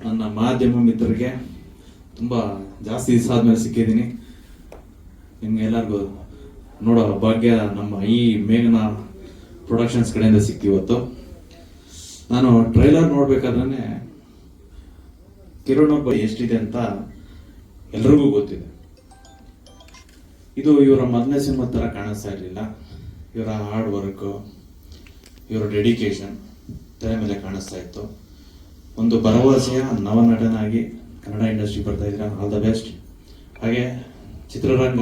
ನನ್ನ ಮಾಧ್ಯಮ ಮಿತ್ರರಿಗೆ ತುಂಬ ಜಾಸ್ತಿ ದಿವಸ ಆದ್ಮೇಲೆ ಸಿಕ್ಕಿದ್ದೀನಿ. ನಿಮ್ಗೆಲ್ಲರಿಗೂ ನೋಡೋ ಭಾಗ್ಯ ನಮ್ಮ ಈ ಮೇಘನಾ ಪ್ರೊಡಕ್ಷನ್ಸ್ ಕಡೆಯಿಂದ ಸಿಕ್ಕಿವತ್ತು. ನಾನು ಟ್ರೈಲರ್ ನೋಡ್ಬೇಕಾದ್ರೆ ಕಿರಣ್ ಒಬ್ಬ ಎಷ್ಟಿದೆ ಅಂತ ಎಲ್ರಿಗೂ ಗೊತ್ತಿದೆ. ಇದು ಇವರ ಮೊದಲನೇ ಸಿನಿಮಾ ಥರ ಕಾಣಿಸ್ತಾ ಇರಲಿಲ್ಲ. ಇವರ ಹಾರ್ಡ್ ವರ್ಕು, ಇವರ ಡೆಡಿಕೇಶನ್ ತೆರೆ ಮೇಲೆ ಕಾಣಿಸ್ತಾ ಇತ್ತು. ಒಂದು ಭರವಸೆಯ ನವನಟನಾಗಿ ಕನ್ನಡ ಇಂಡಸ್ಟ್ರಿ ಬರ್ತಾ ಇದ್ದೀರಾ, ಆಲ್ ದ ಬೆಸ್ಟ್. ಹಾಗೆ ಚಿತ್ರರಂಗ,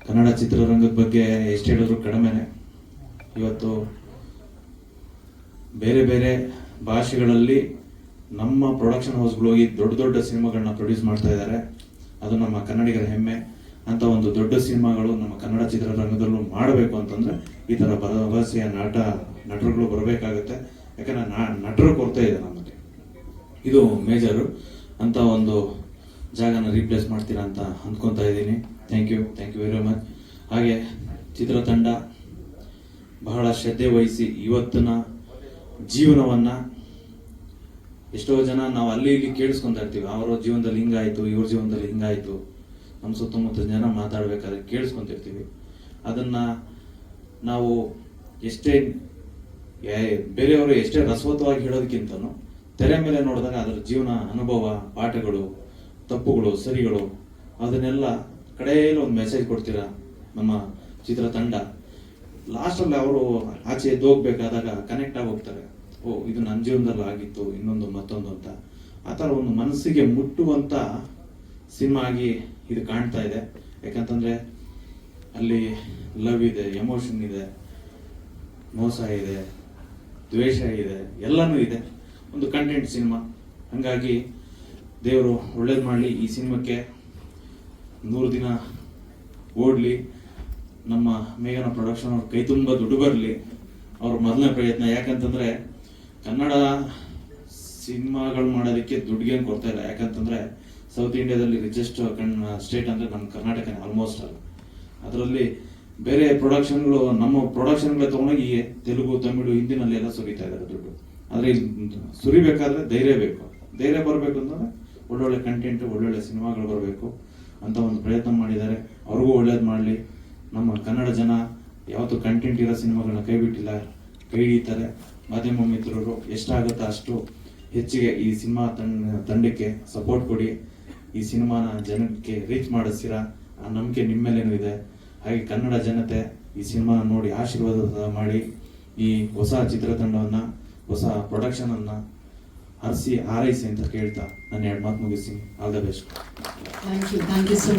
ಕನ್ನಡ ಚಿತ್ರರಂಗದ ಬಗ್ಗೆ ಎಷ್ಟು ಹೇಳಿದ್ರು ಕಡಿಮೆನೆ. ಇವತ್ತು ಬೇರೆ ಬೇರೆ ಭಾಷೆಗಳಲ್ಲಿ ನಮ್ಮ ಪ್ರೊಡಕ್ಷನ್ ಹೌಸ್ಗಳು ಹೋಗಿ ದೊಡ್ಡ ದೊಡ್ಡ ಸಿನಿಮಾಗಳನ್ನ ಪ್ರೊಡ್ಯೂಸ್ ಮಾಡ್ತಾ ಇದ್ದಾರೆ. ಅದು ನಮ್ಮ ಕನ್ನಡಿಗರ ಹೆಮ್ಮೆ. ಅಂತ ಒಂದು ದೊಡ್ಡ ಸಿನಿಮಾಗಳು ನಮ್ಮ ಕನ್ನಡ ಚಿತ್ರರಂಗದಲ್ಲೂ ಮಾಡಬೇಕು ಅಂತಂದ್ರೆ ಈ ಥರ ಭರವಸೆಯ ನಟರುಗಳು ಬರಬೇಕಾಗುತ್ತೆ. ಯಾಕಂದ್ರೆ ನಟರು ಕೊರತೆ ಇದೆ ನಮ್ಮಲ್ಲಿ, ಇದು ಮೇಜರು. ಅಂತ ಒಂದು ಜಾಗನ ರೀಪ್ಲೇಸ್ ಮಾಡ್ತೀರಾ ಅಂತ ಅಂದ್ಕೊತಾ ಇದ್ದೀನಿ. Thank you very much. ಹಾಗೆ ಚಿತ್ರತಂಡ ಬಹಳ ಶ್ರದ್ಧೆ ವಹಿಸಿ ಇವತ್ತಿನ ಜೀವನವನ್ನು, ಎಷ್ಟೋ ಜನ ನಾವು ಅಲ್ಲಿ ಇಲ್ಲಿ ಕೇಳಿಸ್ಕೊತಾ ಇರ್ತೀವಿ, ಅವರ ಜೀವನದಲ್ಲಿ ಹಿಂಗಾಯಿತು, ಇವ್ರ ಜೀವನದಲ್ಲಿ ಹಿಂಗಾಯಿತು, ನಮ್ಮ ಸುತ್ತಮುತ್ತ ಜನ ಮಾತಾಡಬೇಕಾದ್ರೆ ಕೇಳಿಸ್ಕೊಂತಿರ್ತೀವಿ. ಅದನ್ನು ನಾವು ಎಷ್ಟೇ ಬೇರೆಯವರು ಎಷ್ಟೇ ರಸವತ್ತವಾಗಿ ಹೇಳೋದಕ್ಕಿಂತನೂ ತೆರೆ ಮೇಲೆ ನೋಡಿದಾಗ ಅದರ ಜೀವನ ಅನುಭವ, ಪಾಠಗಳು, ತಪ್ಪುಗಳು, ಸರಿಗಳು, ಅದನ್ನೆಲ್ಲ ಕಡೆಯಲ್ಲಿ ಒಂದು ಮೆಸೇಜ್ ಕೊಡ್ತೀರಾ ನಮ್ಮ ಚಿತ್ರತಂಡ. ಲಾಸ್ಟಲ್ಲಿ ಅವರು ಆಚೆ ಎದ್ದು ಹೋಗ್ಬೇಕಾದಾಗ ಕನೆಕ್ಟ್ ಆಗಿ ಹೋಗ್ತಾರೆ. ಓ, ಇದು ನನ್ನ ಜೀವನದಲ್ಲಿ ಆಗಿತ್ತು, ಇನ್ನೊಂದು ಮತ್ತೊಂದು ಅಂತ. ಆ ಥರ ಒಂದು ಮನಸ್ಸಿಗೆ ಮುಟ್ಟುವಂಥ ಸಿನಿಮಾ ಆಗಿ ಇದು ಕಾಣ್ತಾ ಇದೆ. ಯಾಕಂತಂದರೆ ಅಲ್ಲಿ ಲವ್ ಇದೆ, ಎಮೋಷನ್ ಇದೆ, ಮೋಸ ಇದೆ, ದ್ವೇಷ ಇದೆ, ಎಲ್ಲನೂ ಇದೆ. ಒಂದು ಕಂಟೆಂಟ್ ಸಿನಿಮಾ. ಹಾಗಾಗಿ ದೇವರು ಒಳ್ಳೇದು ಮಾಡಲಿ. ಈ ಸಿನಿಮಾಕ್ಕೆ 100 ದಿನ ಓಡಲಿ. ನಮ್ಮ ಮೇಘನಾ ಪ್ರೊಡಕ್ಷನ್ ಅವ್ರ ಕೈ ತುಂಬ ದುಡ್ಡು ಬರಲಿ. ಅವ್ರ ಮೊದಲನೇ ಪ್ರಯತ್ನ. ಯಾಕಂತಂದರೆ ಕನ್ನಡ ಸಿನಿಮಾಗಳು ಮಾಡೋದಕ್ಕೆ ದುಡ್ಡಿಗೇನು ಕೊಡ್ತಾ ಇಲ್ಲ. ಯಾಕಂತಂದರೆ ಸೌತ್ ಇಂಡಿಯಾದಲ್ಲಿ ರಿಚೆಸ್ಟ್ ಸ್ಟೇಟ್ ಅಂದರೆ ನಮ್ಮ ಕರ್ನಾಟಕನೇ ಆಲ್ಮೋಸ್ಟ್ ಅಲ್ಲ. ಅದರಲ್ಲಿ ಬೇರೆ ಪ್ರೊಡಕ್ಷನ್ಗಳು, ನಮ್ಮ ಪ್ರೊಡಕ್ಷನ್ಗಳೇ ತೊಗೊಂಡೋಗಿ ತೆಲುಗು, ತಮಿಳು, ಹಿಂದಿನಲ್ಲಿ ಎಲ್ಲ ಸುರಿತಾ ಇದ್ದಾರೆ ದುಡ್ಡು. ಆದರೆ ಇಲ್ಲಿ ಸುರಿಬೇಕಾದ್ರೆ ಧೈರ್ಯ ಬೇಕು. ಧೈರ್ಯ ಬರಬೇಕು ಅಂತಂದರೆ ಒಳ್ಳೊಳ್ಳೆ ಕಂಟೆಂಟು, ಒಳ್ಳೊಳ್ಳೆ ಸಿನಿಮಾಗಳು ಬರಬೇಕು ಅಂತ ಒಂದು ಪ್ರಯತ್ನ ಮಾಡಿದ್ದಾರೆ. ಅವ್ರಿಗೂ ಒಳ್ಳೇದು ಮಾಡಲಿ. ನಮ್ಮ ಕನ್ನಡ ಜನ ಯಾವತ್ತೂ ಕಂಟೆಂಟ್ ಇರೋ ಸಿನಿಮಾಗಳನ್ನ ಕೈ ಬಿಟ್ಟಿಲ್ಲ, ಕೈ ಹಿಡಿತಾರೆ. ಮಾಧ್ಯಮ ಮಿತ್ರರು ಎಷ್ಟಾಗುತ್ತೋ ಅಷ್ಟು ಹೆಚ್ಚಿಗೆ ಈ ಸಿನಿಮಾ ತಂಡಕ್ಕೆ ಸಪೋರ್ಟ್ ಕೊಡಿ. ಈ ಸಿನಿಮಾನ ಜನಕ್ಕೆ ರೀಚ್ ಮಾಡಿಸ್ತೀರಾ, ಆ ನಂಬಿಕೆ ನಿಮ್ಮ ಮೇಲೇನೂ ಇದೆ. ಹಾಗೆ ಕನ್ನಡ ಜನತೆ ಈ ಸಿನಿಮಾನ ನೋಡಿ ಆಶೀರ್ವಾದ ಮಾಡಿ ಈ ಹೊಸ ಚಿತ್ರತಂಡವನ್ನು, ಹೊಸ ಪ್ರೊಡಕ್ಷನನ್ನು ಹಾರೈಸಿ ಅಂತ ಕೇಳ್ತಾ ನಾನು 2 ಮಾತು ಮುಗಿಸ್ತೀನಿ. All the best. Thank you so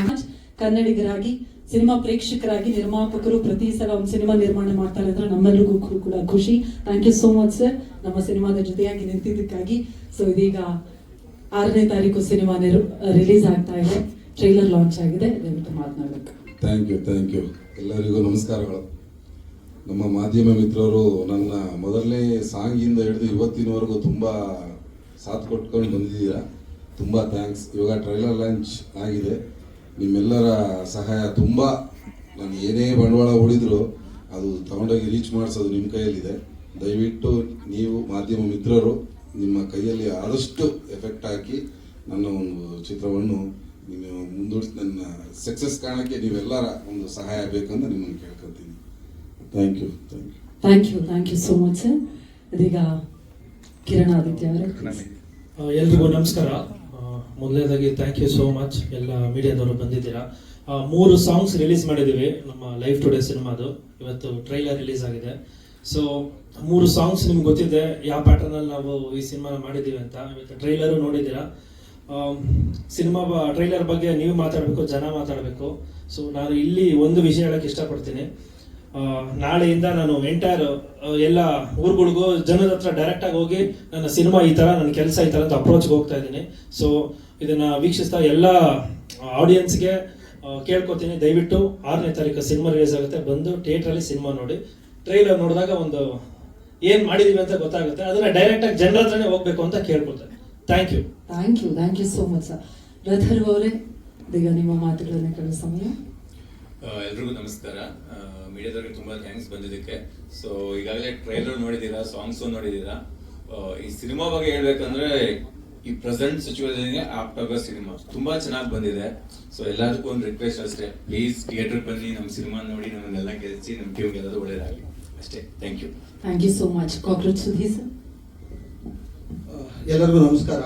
much. ಕನ್ನಡಿಗರಾಗಿ, ಸಿನಿಮಾ ಪ್ರೇಕ್ಷಕರಾಗಿ, ನಿರ್ಮಾಪಕರು ಪ್ರತಿ ಸಲ ಒಂದು ಸಿನಿಮಾ ನಿರ್ಮಾಣ ಮಾಡ್ತಾರೆ ಅಂದ್ರೆ ನಮ್ಮೆಲ್ಲರಿಗೂ ಕೂಡ ಖುಷಿ. Thank you so much sir, ನಮ್ಮ ಸಿನಿಮಾದ ಜೊತೆಯಾಗಿ ನಿಂತಿದ್ದಕ್ಕಾಗಿ. ಸೊ ಇದೀಗ 6ನೇ ತಾರೀಕು ಸಿನಿಮಾ ರಿಲೀಸ್ ಆಗ್ತಾ ಇದೆ, ಟ್ರೈಲರ್ ಲಾಂಚ್ ಆಗಿದೆ. ದಯವಿಟ್ಟು ಮಾತನಾಡಬೇಕು. ಥ್ಯಾಂಕ್ ಯು ಎಲ್ಲರಿಗೂ ನಮಸ್ಕಾರಗಳು. ನಮ್ಮ ಮಾಧ್ಯಮ ಮಿತ್ರರು ನನ್ನ ಮೊದಲನೇ ಸಾಂಗಿಂದ ಹಿಡಿದು ಇವತ್ತಿನವರೆಗೂ ತುಂಬ ಸಾಥ್ ಕೊಟ್ಕೊಂಡು ಬಂದಿದ್ದೀರಾ. ತುಂಬ ಥ್ಯಾಂಕ್ಸ್. ಇವಾಗ ಟ್ರೈಲರ್ ಲಾಂಚ್ ಆಗಿದೆ. ನಿಮ್ಮೆಲ್ಲರ ಸಹಾಯ ತುಂಬ. ನಾನು ಏನೇ ಬಂಡವಾಳ ಹೂಡಿದ್ರು ಅದು ತಗೊಂಡೋಗಿ ರೀಚ್ ಮಾಡಿಸೋದು ನಿಮ್ಮ ಕೈಯಲ್ಲಿದೆ. ದಯವಿಟ್ಟು ನೀವು ಮಾಧ್ಯಮ ಮಿತ್ರರು ನಿಮ್ಮ ಕೈಯಲ್ಲಿ ಆದಷ್ಟು ಎಫೆಕ್ಟ್ ಹಾಕಿ ನನ್ನ ಒಂದು ಚಿತ್ರವನ್ನು ನೀವು ಮುಂದೂಡಿಸಿ ನನ್ನ ಸಕ್ಸಸ್ ಕಾಣಕ್ಕೆ ನೀವೆಲ್ಲರ ಒಂದು ಸಹಾಯ ಬೇಕಂತ ನಿಮ್ಮನ್ನು ಕೇಳ್ಕೊತೀನಿ. Thank you so much sir. ಇದೀಗ ಕಿರಣ್ ಆದಿತ್ಯ ಅವರೇ. ಎಲ್ರಿಗೂ ನಮಸ್ಕಾರ. ಮೊದಲನೇದಾಗಿ ಥ್ಯಾಂಕ್ ಯು ಸೋ ಮಚ್ ಎಲ್ಲ ಮೀಡಿಯಾದವರು ಬಂದಿದ್ದೀರಾ. 3 ಸಾಂಗ್ಸ್ ರಿಲೀಸ್ ಮಾಡಿದ್ದೀವಿ ನಮ್ಮ ಲೈಫ್ ಟುಡೇ ಸಿನಿಮಾದು. ಇವತ್ತು ಟ್ರೈಲರ್ ರಿಲೀಸ್ ಆಗಿದೆ. ಸೊ 3 ಸಾಂಗ್ಸ್ ನಿಮ್ಗೆ ಗೊತ್ತಿದೆ ಯಾವ ಪ್ಯಾಟರ್ನಲ್ಲಿ ನಾವು ಈ ಸಿನಿಮಾನ ಮಾಡಿದ್ದೀವಿ ಅಂತ. ಇವತ್ತು ಟ್ರೈಲರು ನೋಡಿದ್ದೀರಾ. ಸಿನಿಮಾ ಟ್ರೈಲರ್ ಬಗ್ಗೆ ನೀವು ಮಾತಾಡಬೇಕು, ಜನ ಮಾತಾಡಬೇಕು. ಸೊ ನಾನು ಇಲ್ಲಿ ಒಂದು ವಿಷಯ ಹೇಳಕ್ಕೆ ಇಷ್ಟಪಡ್ತೀನಿ. ನಾಳೆಯಿಂದ ನಾನು ಎಂಟೈರ್ ಎಲ್ಲ ಊರುಗಳಿಗೂ ಜನರ ಹತ್ರ ಡೈರೆಕ್ಟಾಗಿ ಹೋಗಿ ನನ್ನ ಸಿನಿಮಾ ಈ ಥರ, ನನ್ನ ಕೆಲಸ ಈ ಥರ ಅಂತ ಅಪ್ರೋಚ್ಗೆ ಹೋಗ್ತಾ ಇದ್ದೀನಿ. ಸೊ ಇದನ್ನು ವೀಕ್ಷಿಸ್ತಾ ಎಲ್ಲ ಆಡಿಯನ್ಸ್ಗೆ ಕೇಳ್ಕೊತೀನಿ, ದಯವಿಟ್ಟು 6ನೇ ತಾರೀಕು ಸಿನಿಮಾ ರಿಲೀಸ್ ಆಗುತ್ತೆ, ಬಂದು ಥಿಯೇಟ್ರಲ್ಲಿ ಸಿನಿಮಾ ನೋಡಿ. ಟ್ರೈಲರ್ ನೋಡಿದಾಗ ಒಂದು ಏನು ಮಾಡಿದೀವಿ ಅಂತ ಗೊತ್ತಾಗುತ್ತೆ. ಅದನ್ನ ಡೈರೆಕ್ಟಾಗಿ ಜನರ ಹತ್ರನೇ ಹೋಗ್ಬೇಕು ಅಂತ ಕೇಳ್ಕೊಳ್ತೇನೆ. Thank you so much sir. ರಥರ್ ಅವರೇ, ಈಗ ನಿಮ್ಮ ಮಾತುಗಳನ್ನು ಕೇಳೋ ಸಮಯ. ಎಲ್ರಿಗೂ ನಮಸ್ಕಾರ. ಮೀಡಿಯಾದವ್ರಿಗೆ ತುಂಬ ಥ್ಯಾಂಕ್ಸ್ ಬಂದಿದ್ದಕ್ಕೆ. ಸೊ ಈಗಾಗಲೇ ಟ್ರೈಲರ್ ನೋಡಿದ್ದೀರಾ, ಸಾಂಗ್ಸು ನೋಡಿದ್ದೀರಾ. ಈ ಸಿನಿಮಾ ಬಗ್ಗೆ ಹೇಳ್ಬೇಕಂದ್ರೆ ಈ ಪ್ರೆಸೆಂಟ್ ಸಿಚುವೇಶನ್ಗೆ ಆಪ್ಟ್ ಆಗೋ ಸಿನಿಮಾ ತುಂಬಾ ಚೆನ್ನಾಗಿ ಬಂದಿದೆ. ಸೊ ಎಲ್ಲದಕ್ಕೂ ಒಂದು ರಿಕ್ವೆಸ್ಟ್ ಅಷ್ಟೇ, ಪ್ಲೀಸ್ ಥಿಯೇಟರ್ ಬನ್ನಿ, ನಮ್ಮ ಸಿನಿಮಾ ನೋಡಿ, ನಮ್ಮನ್ನೆಲ್ಲ ಗೆಲ್ಲಿಸಿ, ನಮ್ಮ ಟೀಮ್ಗೆ ಎಲ್ಲರೂ ಒಳ್ಳೇದಾಗಲಿ ಅಷ್ಟೇ. Thank you. Thank you so much. Cockroach Sudhir sir. ಎಲ್ಲರಿಗೂ ನಮಸ್ಕಾರ.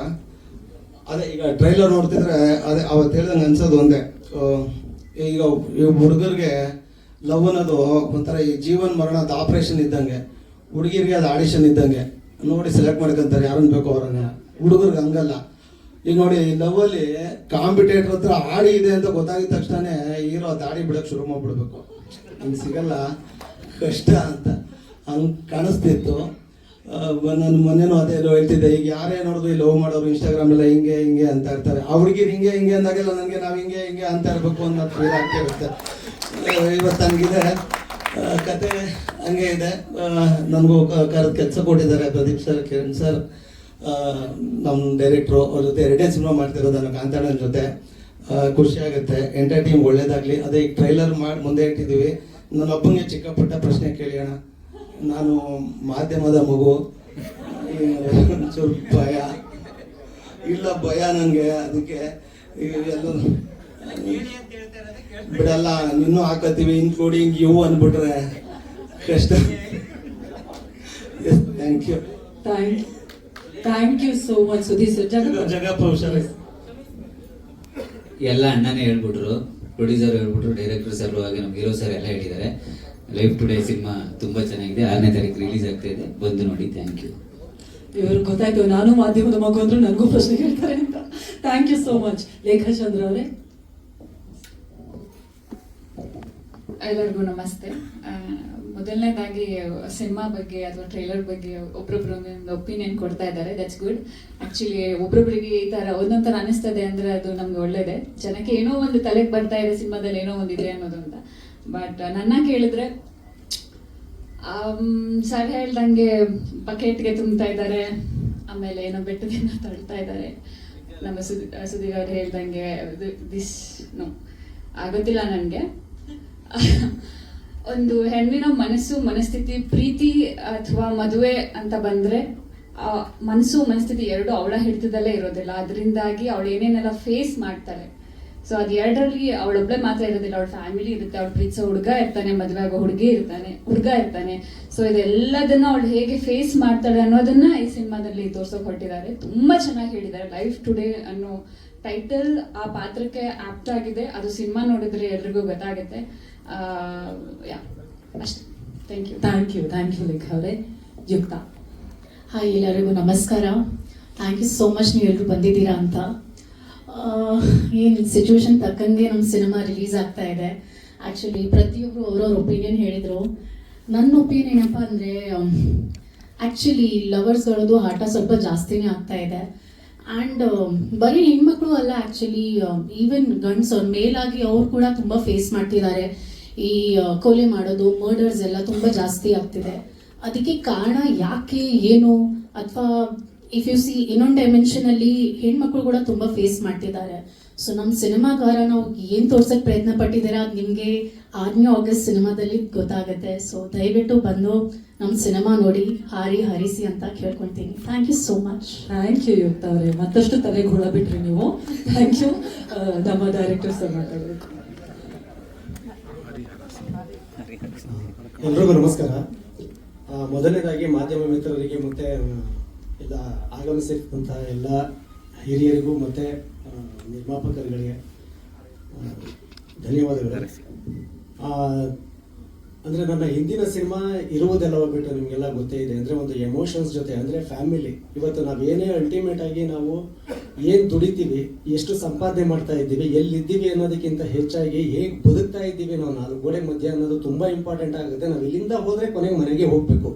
ಅದೇ ಈಗ ಟ್ರೈಲರ್ ನೋಡ್ತಿದ್ರೆ ಅದೇ ಅವತ್ತು ಹೇಳ್ದಂಗೆ ಅನ್ಸೋದು ಒಂದೇ, ಈಗ ಈ ಹುಡುಗರಿಗೆ ಲವ್ ಅನ್ನೋದು ಒಂಥರ ಈ ಜೀವನ ಮರಣದ ಆಪರೇಷನ್ ಇದ್ದಂಗೆ, ಹುಡುಗಿರಿಗೆ ಅದು ಆಡಿಷನ್ ಇದ್ದಂಗೆ. ನೋಡಿ ಸೆಲೆಕ್ಟ್ ಮಾಡ್ಕೊಂತಾರೆ ಯಾರನ್ನ ಬೇಕೋ ಅವ್ರನ್ನ. ಹುಡುಗರಿಗೆ ಹಂಗಲ್ಲ. ಈಗ ನೋಡಿ ಲವ್ ಅಲ್ಲಿ ಕಾಂಪಿಟೇಟರ್ ಹತ್ರ ಆಡಿ ಇದೆ ಅಂತ ಗೊತ್ತಾಗಿದ ತಕ್ಷಣ ಹೀರೋ ದಾಡಿ ಬಿಡಕ್ಕೆ ಶುರು ಮಾಡ್ಬಿಡ್ಬೇಕು. ಹಂಗೆ ಸಿಗಲ್ಲ, ಕಷ್ಟ ಅಂತ ಹಂಗೆ ಕಾಣಿಸ್ತಿತ್ತು. ನಾನು ಮೊನ್ನೆನೂ ಅದೇ ಹೇಳ್ತಿದ್ದೆ, ಈಗ ಯಾರೇ ನೋಡಿದ್ರು ಈ ಲವ್ ಮಾಡೋರು ಇನ್ಸ್ಟಾಗ್ರಾಮ್ ಎಲ್ಲ ಹಿಂಗೆ ಹಿಂಗೆ ಅಂತ ಇರ್ತಾರೆ. ಆ ಹುಡುಗಿರು ಹಿಂಗೆ ಹಿಂಗೆ ಅಂದಾಗೆಲ್ಲ ನನಗೆ ನಾವು ಹಿಂಗೆ ಹಿಂಗೆ ಅಂತ ಇರಬೇಕು ಅನ್ನೋದು ಫೀಲ್ ಆಗ್ತಾ ಇರುತ್ತೆ. ಇವತ್ತು ನನಗಿದೆ ಕತೆ ಹಂಗೆ ಇದೆ. ನನಗೂ ಕರೆದು ಕೆಲಸ ಕೊಟ್ಟಿದ್ದಾರೆ ಪ್ರದೀಪ್ ಸರ್, ಕಿರಣ್ ಸರ್, ನಮ್ಮ ಡೈರೆಕ್ಟ್ರು. ಅವ್ರ ಜೊತೆ 2ನೇ ಸಿನಿಮಾ ಮಾಡ್ತಿರೋದು ನಾನು ಕಾಂತಾಣನ ಜೊತೆ. ಖುಷಿ ಆಗುತ್ತೆ. ಎಂಟರ್ಟೈನ್ ಒಳ್ಳೇದಾಗಲಿ. ಅದೇ ಈಗ ಟ್ರೈಲರ್ ಮಾಡಿ ಮುಂದೆ ಇಟ್ಟಿದ್ದೀವಿ. ನನ್ನ ಅಪ್ಪಂಗೆ ಚಿಕ್ಕ ಪುಟ್ಟ ಪ್ರಶ್ನೆ ಕೇಳಿ ಅಣ್ಣ. ನಾನು ಮಾಧ್ಯಮದ ಮಗು, ಒಂಚೂರು ಭಯ ಇಲ್ಲ, ಭಯ ನನಗೆ. ಅದಕ್ಕೆ ಎಲ್ಲ ಬಿಡಲ್ಲ, ಇನ್ನೂ ಹಾಕತ್ತೀವಿ, ಇನ್ಕ್ಲೂಡಿಂಗ್ ಯು ಅಂದ್ಬಿಟ್ರೆ ಕಷ್ಟ. Thank you. Thank you so much Sudhir sir. Jagappa ಹುಷಾರಿ. ಎಲ್ಲ ಅಣ್ಣನೇ ಹೇಳ್ಬಿಟ್ರು, ಪ್ರೊಡ್ಯೂಸರ್ ಹೇಳ್ಬಿಟ್ರು, ಡೈರೆಕ್ಟರ್ ಸರ್ ಹಾಗೆ ನಮ್ಮ ಹೀರೋ ಸರ್ ಎಲ್ಲ ಹೇಳಿದ್ದಾರೆ. ಲೈಫ್ ಟುಡೇ ಸಿನಿಮಾ ತುಂಬಾ ಚೆನ್ನಾಗಿದೆ. 6ನೇ ತಾರೀಕು ರಿಲೀಸ್ ಆಗ್ತಾ ಇದೆ, ಬಂದು ನೋಡಿ. Thank you. ಇವ್ರಿಗೆ ಗೊತ್ತಾಯ್ತು ನಾನು ಮಾಧ್ಯಮದ ಮಗು ಅಂದ್ರೆ ನನಗೂ ಪ್ರಶ್ನೆ ಕೇಳ್ತಾರೆ ಅಂತ. Thank you so much. Lekha Chandra ಅವರೇ. ಎಲ್ಲರಿಗೂ ನಮಸ್ತೆ. ಮೊದಲನೇದಾಗಿ ಸಿನಿಮಾ ಬಗ್ಗೆ ಅಥವಾ ಟ್ರೈಲರ್ ಬಗ್ಗೆ ಒಬ್ರೊಬ್ರು ಒಂದೊಂದು ಒಪಿನಿಯನ್ ಕೊಡ್ತಾ ಇದ್ದಾರೆ. That's good. ಆಕ್ಚುಲಿ ಒಬ್ರೊಬ್ರಿಗೆ ಈ ತರ ಒಂದೊಂದ್ ತರ ಅನಿಸ್ತದೆ ಅಂದ್ರೆ ಅದು ನಮ್ಗೆ ಒಳ್ಳೇದೆ. ಜನಕ್ಕೆ ಏನೋ ಒಂದು ತಲೆಗೆ ಬರ್ತಾ ಇದೆ ಸಿನಿಮಾದಲ್ಲಿ ಏನೋ ಒಂದಿದೆ ಅನ್ನೋದು ಅಂತ. ಬಟ್ ನನ್ನ ಕೇಳಿದ್ರೆ ಸರ್ ಹೇಳ್ದಂಗೆ ಬಕೆಟ್ಗೆ ತುಂಬ್ತಾ ಇದ್ದಾರೆ, ಆಮೇಲೆ ಏನೋ ಬೆಟ್ಟದಿಂದ ತಳ್ತಾ ಇದ್ದಾರೆ. ನಮ್ಮ ಸುದೀರ್ ಅವ್ರು ಹೇಳ್ದಂಗೆ ದಿಸ್ ನೋ ಆಗೋದಿಲ್ಲ ನನಗೆ. ಒಂದು ಹೆಣ್ಣಿನ ಮನಸ್ಥಿತಿ, ಪ್ರೀತಿ ಅಥವಾ ಮದುವೆ ಅಂತ ಬಂದ್ರೆ ಆ ಮನಸ್ಥಿತಿ ಎರಡು ಅವಳ ಹಿಡಿತದಲ್ಲೇ ಇರೋದಿಲ್ಲ. ಅದರಿಂದಾಗಿ ಅವಳು ಏನೇನೆಲ್ಲ ಫೇಸ್ ಮಾಡ್ತಾರೆ. ಸೊ ಅದು ಎರಡರಲ್ಲಿ ಅವಳೊಬ್ಳೆ ಮಾತ್ರ ಇರೋದಿಲ್ಲ, ಅವಳ ಫ್ಯಾಮಿಲಿ ಇರುತ್ತೆ, ಅವಳು ಪ್ರೀತಿಸೋ ಹುಡುಗ ಇರ್ತಾನೆ, ಮದುವೆ ಆಗೋ ಹುಡುಗ ಇರ್ತಾನೆ. ಸೊ ಇದೆಲ್ಲದನ್ನ ಅವಳು ಹೇಗೆ ಫೇಸ್ ಮಾಡ್ತಾಳೆ ಅನ್ನೋದನ್ನ ಈ ಸಿನಿಮಾದಲ್ಲಿ ತೋರ್ಸೋಕೆ ಹೊರಟಿದ್ದಾರೆ. ತುಂಬಾ ಚೆನ್ನಾಗಿ ಹೇಳಿದ್ದಾರೆ. ಲೈಫ್ ಟುಡೇ ಅನ್ನೋ ಟೈಟಲ್ ಆ ಪಾತ್ರಕ್ಕೆ ಆಪ್ಟ್ ಆಗಿದೆ. ಅದು ಸಿನಿಮಾ ನೋಡಿದ್ರೆ ಎಲ್ರಿಗೂ ಗೊತ್ತಾಗುತ್ತೆ. ಅಷ್ಟೇ. ಥ್ಯಾಂಕ್ ಯು ಲೇಖಾ ಅವರೇ. ಯುಕ್ತ. ಹಾಯ್, ಎಲ್ಲರಿಗೂ ನಮಸ್ಕಾರ. ಥ್ಯಾಂಕ್ ಯು ಸೋ ಮಚ್ ನೀವು ಎಲ್ಲರೂ ಬಂದಿದ್ದೀರಾ ಅಂತ. ಏನು ಸಿಚುವೇಶನ್ ತಕ್ಕಂಗೆ ನಮ್ಮ ಸಿನಿಮಾ ರಿಲೀಸ್ ಆಗ್ತಾ ಇದೆ. ಆ್ಯಕ್ಚುಲಿ ಪ್ರತಿಯೊಬ್ಬರು ಅವ್ರವ್ರ ಒಪಿನಿಯನ್ ಹೇಳಿದರು. ನನ್ನ ಒಪಿನಿಯನ್ ಏನಪ್ಪ ಅಂದರೆ, ಆ್ಯಕ್ಚುಲಿ ಲವರ್ಸ್ಗಳದ್ದು ಆಟ ಸ್ವಲ್ಪ ಜಾಸ್ತಿನೇ ಆಗ್ತಾ ಇದೆ. ಆ್ಯಂಡ್ ಬರೀ ಹೆಣ್ಮಕ್ಳು ಅಲ್ಲ, ಆ್ಯಕ್ಚುಲಿ ಈವನ್ ಗಂಡ್ಸ್ ಮೇಲಾಗಿ ಅವ್ರು ಕೂಡ ತುಂಬ ಫೇಸ್ ಮಾಡ್ತಿದ್ದಾರೆ. ಈ ಕೊಲೆ ಮಾಡೋದು, ಮರ್ಡರ್ಸ್ ಎಲ್ಲ ತುಂಬ ಜಾಸ್ತಿ ಆಗ್ತಿದೆ. ಅದಕ್ಕೆ ಕಾರಣ ಯಾಕೆ, ಏನು, ಅಥವಾ ಇಫ್ ಯು ಸಿ ಇನ್ನೊಂದು ಡೈಮೆನ್ಷನಲ್ಲಿ ಹೆಣ್ಮಕ್ಳು ಕೂಡ ತುಂಬ ಫೇಸ್ ಮಾಡ್ತಿದ್ದಾರೆ. ಸೊ ನಮ್ಮ ಸಿನಿಮಾಗಾರ ನಾವು ಏನು ತೋರ್ಸೋಕ್ಕೆ ಪ್ರಯತ್ನ ಪಟ್ಟಿದ್ದೀರಾ ಅದು ನಿಮಗೆ 6ನೇ ಆಗಸ್ಟ್ ಸಿನಿಮಾದಲ್ಲಿ ಗೊತ್ತಾಗುತ್ತೆ. ಸೊ ದಯವಿಟ್ಟು ಬಂದು ನಮ್ಮ ಸಿನಿಮಾ ನೋಡಿ, ಹರಿಸಿ ಅಂತ ಕೇಳ್ಕೊಳ್ತೀನಿ. Thank you so much. Thank you Yukta ಅವರೇ. ಮತ್ತಷ್ಟು ತಲೆಗೆ ಹುಳ ಬಿಟ್ರಿ ನೀವು. Thank you. ನಮ್ಮ ಡೈರೆಕ್ಟರ್ ಸರ್ ಮಾತಾಡಬೇಕು. ಎಲ್ರಿಗೂ ನಮಸ್ಕಾರ. ಮೊದಲನೇದಾಗಿ ಮಾಧ್ಯಮ ಮಿತ್ರರಿಗೆ ಮತ್ತೆ ಎಲ್ಲ ಆಗಮಿಸಿದಂಥ ಎಲ್ಲ ಹಿರಿಯರಿಗೂ ಮತ್ತೆ ನಿರ್ಮಾಪಕರುಗಳಿಗೆ ಧನ್ಯವಾದಗಳು. ಅಂದರೆ ನನ್ನ ಹಿಂದಿನ ಸಿನಿಮಾ ಇರುವುದೆಲ್ಲ ಹೋಗ್ಬಿಟ್ಟು ನಿಮಗೆಲ್ಲ ಗೊತ್ತೇ ಇದೆ. ಅಂದರೆ ಒಂದು ಎಮೋಷನ್ಸ್ ಜೊತೆ, ಅಂದರೆ ಫ್ಯಾಮಿಲಿ. ಇವತ್ತು ನಾವೇನೇ ಅಲ್ಟಿಮೇಟ್ ಆಗಿ ನಾವು ಏನು ದುಡಿತೀವಿ, ಎಷ್ಟು ಸಂಪಾದನೆ ಮಾಡ್ತಾ ಇದ್ದೀವಿ, ಎಲ್ಲಿದ್ದೀವಿ ಅನ್ನೋದಕ್ಕಿಂತ ಹೆಚ್ಚಾಗಿ ಹೇಗೆ ಬದುಕ್ತಾ ಇದ್ದೀವಿ ನಾವು 4 ಗೋಡೆ ಮಧ್ಯೆ ಅನ್ನೋದು ತುಂಬ ಇಂಪಾರ್ಟೆಂಟ್ ಆಗುತ್ತೆ. ನಾವು ಇಲ್ಲಿಂದ ಹೋದರೆ ಕೊನೆಗೆ ಮನೆಗೆ ಹೋಗಬೇಕು.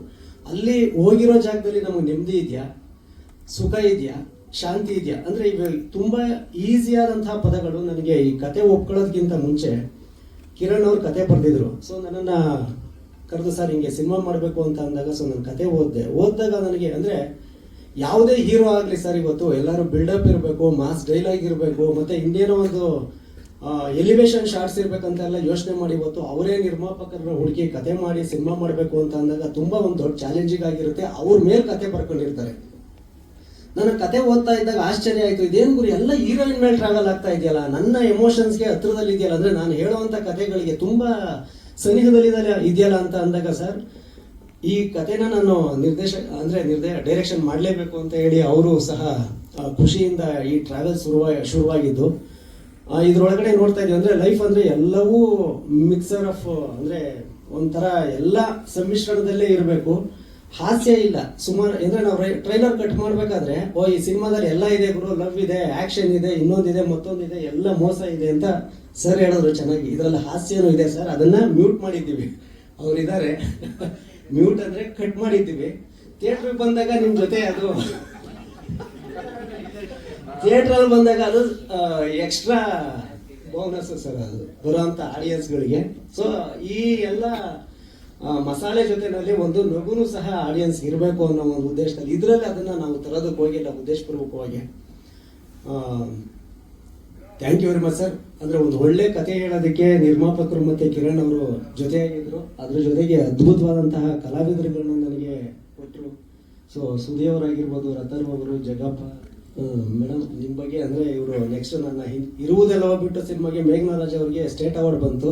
ಅಲ್ಲಿ ಹೋಗಿರೋ ಜಾಗದಲ್ಲಿ ನಮಗೆ ನೆಮ್ಮದಿ ಇದೆಯಾ, ಸುಖ ಇದೆಯಾ, ಶಾಂತಿ ಇದೆಯಾ? ಅಂದರೆ ಇವಾಗ ತುಂಬ ಈಸಿಯಾದಂತಹ ಪದಗಳು. ನನಗೆ ಈ ಕತೆ ಒಪ್ಕೊಳ್ಳೋದಕ್ಕಿಂತ ಮುಂಚೆ ಕಿರಣ್ ಅವ್ರು ಕತೆ ಬರೆದಿದ್ರು. ಸೊ ನನ್ನನ್ನು ಕರೆದು ಸರ್ ಹಿಂಗೆ ಸಿನಿಮಾ ಮಾಡಬೇಕು ಅಂತ ಅಂದಾಗ, ಸೊ ನಾನು ಕತೆ ಓದಿದಾಗ ನನಗೆ ಅಂದರೆ ಯಾವುದೇ ಹೀರೋ ಆಗಲಿ ಸರ್, ಇವತ್ತು ಎಲ್ಲರೂ ಬಿಲ್ಡಪ್ ಇರಬೇಕು, ಮಾಸ್ ಡೈಲಾಗ್ ಇರಬೇಕು, ಮತ್ತು ಇನ್ನೇನೋ ಒಂದು ಎಲಿವೇಶನ್ ಶಾರ್ಟ್ಸ್ ಇರ್ಬೇಕಂತ ಎಲ್ಲ ಯೋಚನೆ ಮಾಡಿ ಇವತ್ತು ಅವರೇ ನಿರ್ಮಾಪಕರನ್ನ ಹುಡುಕಿ ಕತೆ ಮಾಡಿ ಸಿನಿಮಾ ಮಾಡಬೇಕು ಅಂತ ಅಂದಾಗ ತುಂಬ ಒಂದು ದೊಡ್ಡ ಚಾಲೆಂಜಿಂಗ್ ಆಗಿರುತ್ತೆ. ಅವ್ರ ಮೇಲೆ ಕತೆ ಬರ್ಕೊಂಡಿರ್ತಾರೆ. ನನ್ನ ಕತೆ ಓದ್ತಾ ಇದ್ದಾಗ ಆಶ್ಚರ್ಯ ಆಯಿತು, ಇದೇನು ಗುರು ಎಲ್ಲ ಹೀರೋಯಿನ್ ಮೇಲೆ ಟ್ರಾವೆಲ್ ಆಗ್ತಾ ಇದೆಯಲ್ಲ, ನನ್ನ ಎಮೋಷನ್ಸ್ಗೆ ಹತ್ರದಲ್ಲಿ ಇದೆಯಲ್ಲ, ಅಂದರೆ ನಾನು ಹೇಳುವಂಥ ಕತೆಗಳಿಗೆ ತುಂಬ ಸನಿಹದಲ್ಲಿ ಇದೆಯಲ್ಲ ಅಂತ ಅಂದಾಗ ಸರ್ ಈ ಕತೆನ ನಾನು ಡೈರೆಕ್ಷನ್ ಮಾಡಲೇಬೇಕು ಅಂತ ಹೇಳಿ ಅವರು ಸಹ ಖುಷಿಯಿಂದ ಈ ಟ್ರಾವೆಲ್ ಶುರುವಾಗಿದ್ದು. ಇದ್ರೊಳಗಡೆ ನೋಡ್ತಾ ಇದೀವಿ ಅಂದರೆ ಲೈಫ್ ಅಂದರೆ ಎಲ್ಲವೂ ಮಿಕ್ಸರ್ ಆಫ್ ಅಂದರೆ ಒಂಥರ ಎಲ್ಲ ಸಮ್ಮಿಶ್ರಣದಲ್ಲೇ ಇರಬೇಕು. ಹಾಸ್ಯ ಇಲ್ಲ ಸುಮಾರು ಅಂದರೆ ನಾವು ಟ್ರೈಲರ್ ಕಟ್ ಮಾಡಬೇಕಾದ್ರೆ ಈ ಸಿನಿಮಾದಲ್ಲಿ ಎಲ್ಲ ಇದೆ ಗುರು, ಲವ್ ಇದೆ, ಆಕ್ಷನ್ ಇದೆ, ಇನ್ನೊಂದಿದೆ, ಮತ್ತೊಂದಿದೆ, ಎಲ್ಲ ಮೋಸ ಇದೆ ಅಂತ ಸರ್ ಹೇಳಿದ್ರು ಚೆನ್ನಾಗಿ. ಇದರಲ್ಲಿ ಹಾಸ್ಯನೂ ಇದೆ ಸರ್, ಅದನ್ನ ಮ್ಯೂಟ್ ಮಾಡಿದ್ದೀವಿ. ಅವರಿದ್ದಾರೆ ಮ್ಯೂಟ್ ಅಂದರೆ ಕಟ್ ಮಾಡಿದ್ದೀವಿ. ಥಿಯೇಟ್ರಿಗೆ ಬಂದಾಗ ನಿಮ್ಮ ಜೊತೆ ಅದು ಥಿಯೇಟ್ರಲ್ಲಿ ಬಂದಾಗ ಅದು ಎಕ್ಸ್ಟ್ರಾ ಬೋನಸ್ ಸರ್, ಅದು ಬರುವಂಥ ಆಡಿಯನ್ಸ್ಗಳಿಗೆ. ಸೊ ಈ ಎಲ್ಲ ಮಸಾಲೆ ಜೊತೆನಲ್ಲಿ ಒಂದು ನಗುನು ಸಹ ಆಡಿಯನ್ಸ್ ಇರಬೇಕು ಅನ್ನೋ ಒಂದು ಉದ್ದೇಶದಲ್ಲಿ ಇದರಲ್ಲಿ ಅದನ್ನು ನಾವು ತರೋದಕ್ಕೆ ಹೋಗಿಲ್ಲ ಉದ್ದೇಶಪೂರ್ವಕವಾಗಿ. Thank you very much sir. ಅಂದರೆ ಒಂದು ಒಳ್ಳೆ ಕತೆ ಹೇಳೋದಕ್ಕೆ ನಿರ್ಮಾಪಕರು ಮತ್ತು ಕಿರಣ್ ಅವರು ಜೊತೆಯಾಗಿದ್ದರು. ಅದ್ರ ಜೊತೆಗೆ ಅದ್ಭುತವಾದಂತಹ ಕಲಾವಿದರುಗಳನ್ನ ನನಗೆ ಕೊಟ್ಟರು. ಸೊ ಸುದಿಯವರಾಗಿರ್ಬೋದು, ರತನ್ ಅವರು, ಜಗಪ್ಪ ಮೇಡಮ್, ನಿಮ್ಮ ಬಗ್ಗೆ ಅಂದರೆ ಇವರು ನೆಕ್ಸ್ಟ್ ನನ್ನ ಇರುವುದೆಲ್ಲವ ಬಿಟ್ಟು ಸಿನಿಮಾಗೆ ಮೇಘನಾರಾಜ್ ಅವರಿಗೆ ಸ್ಟೇಟ್ ಅವಾರ್ಡ್ ಬಂತು.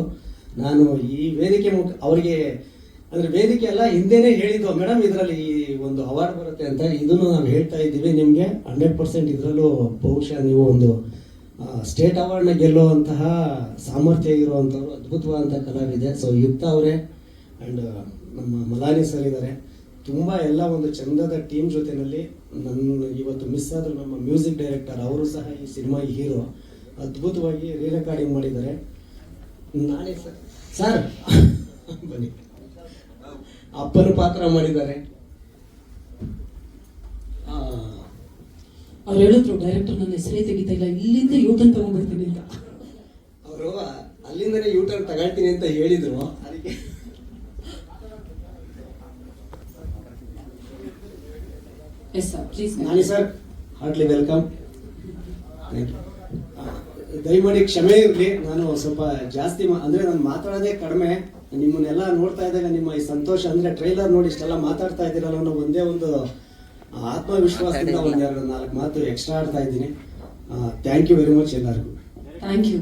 ನಾನು ಈ ವೇದಿಕೆ ಅವರಿಗೆ ಅಂದರೆ ವೇದಿಕೆ ಎಲ್ಲ ಹಿಂದೆನೇ ಹೇಳಿದ್ದು ಮೇಡಮ್ ಇದರಲ್ಲಿ ಈ ಒಂದು ಅವಾರ್ಡ್ ಬರುತ್ತೆ ಅಂತ. ಇದನ್ನು ನಾವು ಹೇಳ್ತಾ ಇದ್ದೀವಿ ನಿಮಗೆ 100% ಇದರಲ್ಲೂ ಬಹುಶಃ ನೀವು ಒಂದು ಸ್ಟೇಟ್ ಅವಾರ್ಡ್ನ ಗೆಲ್ಲುವಂತಹ ಸಾಮರ್ಥ್ಯ ಇರುವಂಥವ್ರು, ಅದ್ಭುತವಾದಂಥ ಕಲಾವಿದೆ. ಸೊ ಯುಕ್ತ ಅವರೇ ಆ್ಯಂಡ್ ನಮ್ಮ ಮಲಾನಿ ಸರ್ ಇದ್ದಾರೆ. ತುಂಬ ಎಲ್ಲ ಒಂದು ಚಂದದ ಟೀಮ್ ಜೊತೆಯಲ್ಲಿ ನನ್ನ ಇವತ್ತು ಮಿಸ್ ಆದರೂ ನಮ್ಮ ಮ್ಯೂಸಿಕ್ ಡೈರೆಕ್ಟರ್ ಅವರು ಸಹ ಈ ಸಿನಿಮಾ ಹೀರೋ ಅದ್ಭುತವಾಗಿ ರೀ ರೆಕಾರ್ಡಿಂಗ್ ಮಾಡಿದ್ದಾರೆ. ನಾನೇ ಸರ್ ಬನ್ನಿ, ಅಪ್ಪನ ಪಾತ್ರ ಮಾಡಿದ್ದಾರೆ. ಅವ್ರು ಹೇಳಿದ್ರು ಡೈರೆಕ್ಟರ್ ನನ್ನ ಹೆಸರೇ ತೆಗಿತಾ ಇಲ್ಲ, ಇಲ್ಲಿಂದ ಯೂಟರ್ನ್ ತಗೊಂಡ್ಬಿಡ್ತೀನಿ ಅಂತ. ಅವರು ಅಲ್ಲಿಂದನೇ ಯೂಟರ್ನ್ ತಗೊಳ್ತೀನಿ ಅಂತ ಹೇಳಿದ್ರು. ಅದಕ್ಕೆ yes sir, please. Nani sir, heartily welcome. ದಯಮಾಡಿ ಕ್ಷಮೆ ಇರಲಿ, ನಾನು ಸ್ವಲ್ಪ ಜಾಸ್ತಿ ಅಂದರೆ ನಾನು ಮಾತಾಡೋದೇ ಕಡಿಮೆ. ನಿಮ್ಮನ್ನೆಲ್ಲ ನೋಡ್ತಾ ಇದ್ದಾಗ ನಿಮ್ಮ ಈ ಸಂತೋಷ ಅಂದರೆ ಟ್ರೈಲರ್ ನೋಡಿ ಇಷ್ಟೆಲ್ಲ ಮಾತಾಡ್ತಾ ಇದ್ದೀರಲ್ಲ ಅನ್ನೋ ಒಂದೇ ಒಂದು ಆತ್ಮವಿಶ್ವಾಸದಿಂದ ಒಂದೆರಡು 4 ಮಾತು ಎಕ್ಸ್ಟ್ರಾ ಆಡ್ತಾ ಇದ್ದೀನಿ. ಥ್ಯಾಂಕ್ ಯು ವೆರಿ ಮಚ್ ಎಲ್ಲರಿಗೂ. Thank you.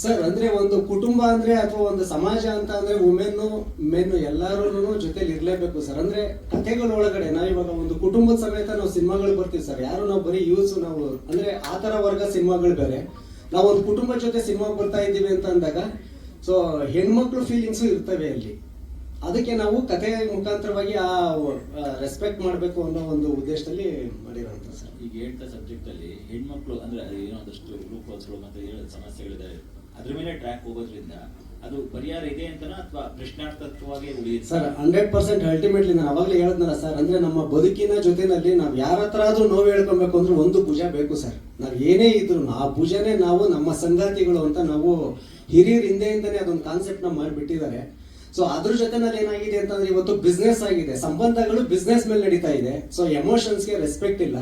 ಸರ್ ಅಂದ್ರೆ ಒಂದು ಕುಟುಂಬ ಅಂದ್ರೆ ಅಥವಾ ಒಂದು ಸಮಾಜ ಅಂತ ಅಂದ್ರೆ ಮೆನ್ ಎಲ್ಲರೂ ಜೊತೆಲಿ ಇರ್ಲೇಬೇಕು ಸರ್. ಅಂದ್ರೆ ಕಥೆಗಳ ಒಳಗಡೆ ನಾವಿವಾಗ ಒಂದು ಕುಟುಂಬದ ಸಮೇತ ನಾವು ಸಿನಿಮಾಗಳು ಬರ್ತೀವಿ ಸರ್. ಯಾರು ನಾವು ಬರೀ ಯೂಸ್ ನಾವು ಅಂದ್ರೆ ಆ ತರ ವರ್ಗ ಸಿನಿಮಾಗಳು ಬೇರೆ, ನಾವು ಒಂದು ಕುಟುಂಬದ ಜೊತೆ ಸಿನಿಮಾ ಬರ್ತಾ ಇದ್ದೀವಿ ಅಂತ ಅಂದಾಗ ಸೊ ಹೆಣ್ಮಕ್ಳು ಫೀಲಿಂಗ್ಸು ಇರ್ತವೆ ಅಲ್ಲಿ. ಅದಕ್ಕೆ ನಾವು ಕಥೆ ಮುಖಾಂತರವಾಗಿ ಆ ರೆಸ್ಪೆಕ್ಟ್ ಮಾಡಬೇಕು ಅನ್ನೋ ಒಂದು ಉದ್ದೇಶದಲ್ಲಿ ಮಾಡಿರೋಂಥ ಸರ್. ಈಗ ಹೇಳ್ತಾ ಸಬ್ಜೆಕ್ಟ್ ಅಲ್ಲಿ ಹೆಣ್ಮಕ್ಳು ಅಂದ್ರೆ ಏನೋ ಒಂದಷ್ಟು ರೂಪಗಳು ಮತ್ತೆ ಸಮಸ್ಯೆಗಳಿದೆ, ಅದ್ರ ಮೇಲೆ ಟ್ರ್ಯಾಕ್ ಹೋಗೋದ್ರಿಂದ ಅದು ಪರಿಹಾರ ಇದೆ ಅಂತನಾ ಅಥವಾ ಪ್ರಶ್ನಾರ್ಥಕವಾಗಿ ಉಳಿಯುತ್ತೆ ಸರ್? 100% ಅಲ್ಟಿಮೇಟ್ಲಿ ನಾನು ಅವಾಗಲೇ ಹೇಳಿದ್ನಲ್ಲ ಸರ್, ಅಂದ್ರೆ ನಮ್ಮ ಬದುಕಿನ ಜೊತೆನಲ್ಲಿ ನಾವು ಯಾರ ಹತ್ರ ಆದ್ರೂ ನೋವು ಹೇಳ್ಕೊಬೇಕು ಅಂದ್ರೆ ಒಂದು ಭುಜ ಬೇಕು ಸರ್. ನಾವ್ ಏನೇ ಇದ್ರು ಆ ಭುಜನೇ ನಾವು ನಮ್ಮ ಸಂಗಾತಿಗಳು ಅಂತ ನಾವು ಹಿರಿಯರ ಹಿಂದೆಯಿಂದನೇ ಅದೊಂದು ಕಾನ್ಸೆಪ್ಟ್ ನ ಮಾಡಿಬಿಟ್ಟಿದ್ದಾರೆ. ಸೊ ಅದ್ರ ಜೊತೆನಲ್ಲಿ ಏನಾಗಿದೆ ಅಂತಂದ್ರೆ ಇವತ್ತು ಬಿಸ್ನೆಸ್ ಆಗಿದೆ, ಸಂಬಂಧಗಳು ಬಿಸ್ನೆಸ್ ಮೇಲೆ ನಡೀತಾ ಇದೆ. ಸೊ ಎಮೋಷನ್ಸ್ಗೆ ರೆಸ್ಪೆಕ್ಟ್ ಇಲ್ಲ,